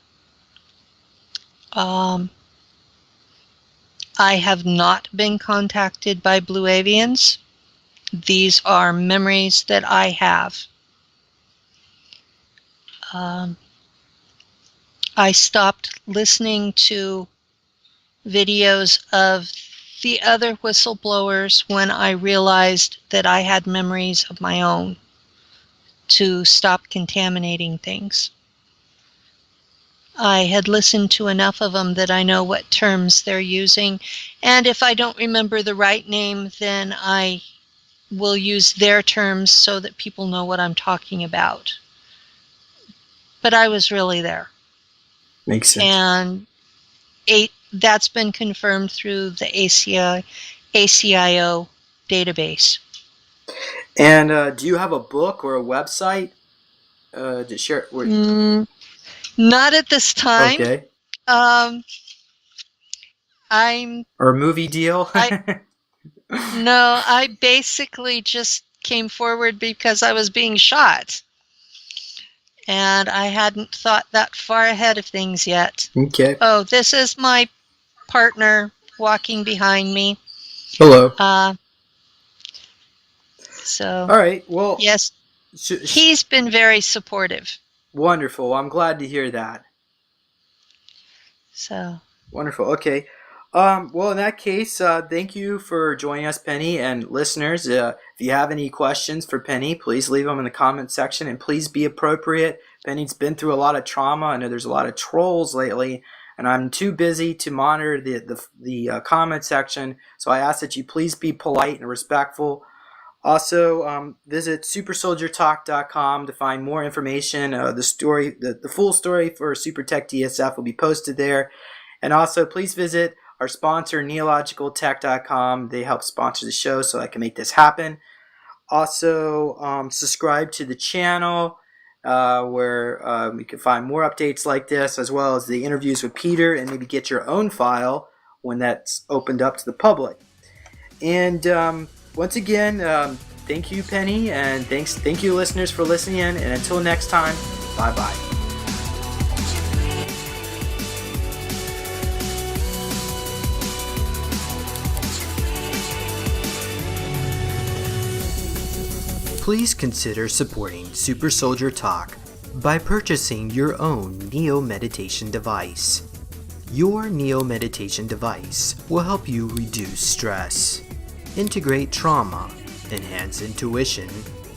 I have not been contacted by Blue Avians. These are memories that I have. I stopped listening to videos of the other whistleblowers when I realized that I had memories of my own, to stop contaminating things. I had listened to enough of them that I know what terms they're using, and if I don't remember the right name, then I will use their terms so that people know what I'm talking about. But I was really there. Makes sense. And that's been confirmed through the ACIO database. And do you have a book or a website to share? Not at this time. Okay. Or a movie deal? No, I basically just came forward because I was being shot. And I hadn't thought that far ahead of things yet. Okay. Oh, this is my partner walking behind me. Hello. So. All right. Well. Yes. He's been very supportive. Wonderful. I'm glad to hear that. So. Wonderful. Okay. Well, in that case, thank you for joining us, Penny, and listeners. If you have any questions for Penny, please leave them in the comment section, and please be appropriate. Penny's been through a lot of trauma. I know there's a lot of trolls lately, and I'm too busy to monitor the comment section, so I ask that you please be polite and respectful. Also, visit supersoldiertalk.com to find more information. The full story for Supertech DSF will be posted there. And also, please visit our sponsor, neologicaltech.com. They help sponsor the show so I can make this happen. Also, subscribe to the channel where you can find more updates like this, as well as the interviews with Peter, and maybe get your own file when that's opened up to the public. And once again, thank you, Penny, and thank you, listeners, for listening in. And until next time, bye-bye. Please consider supporting Super Soldier Talk by purchasing your own Neo Meditation device. Your Neo Meditation device will help you reduce stress, integrate trauma, enhance intuition,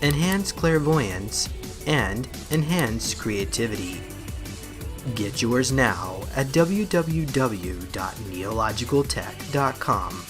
enhance clairvoyance, and enhance creativity. Get yours now at www.neologicaltech.com.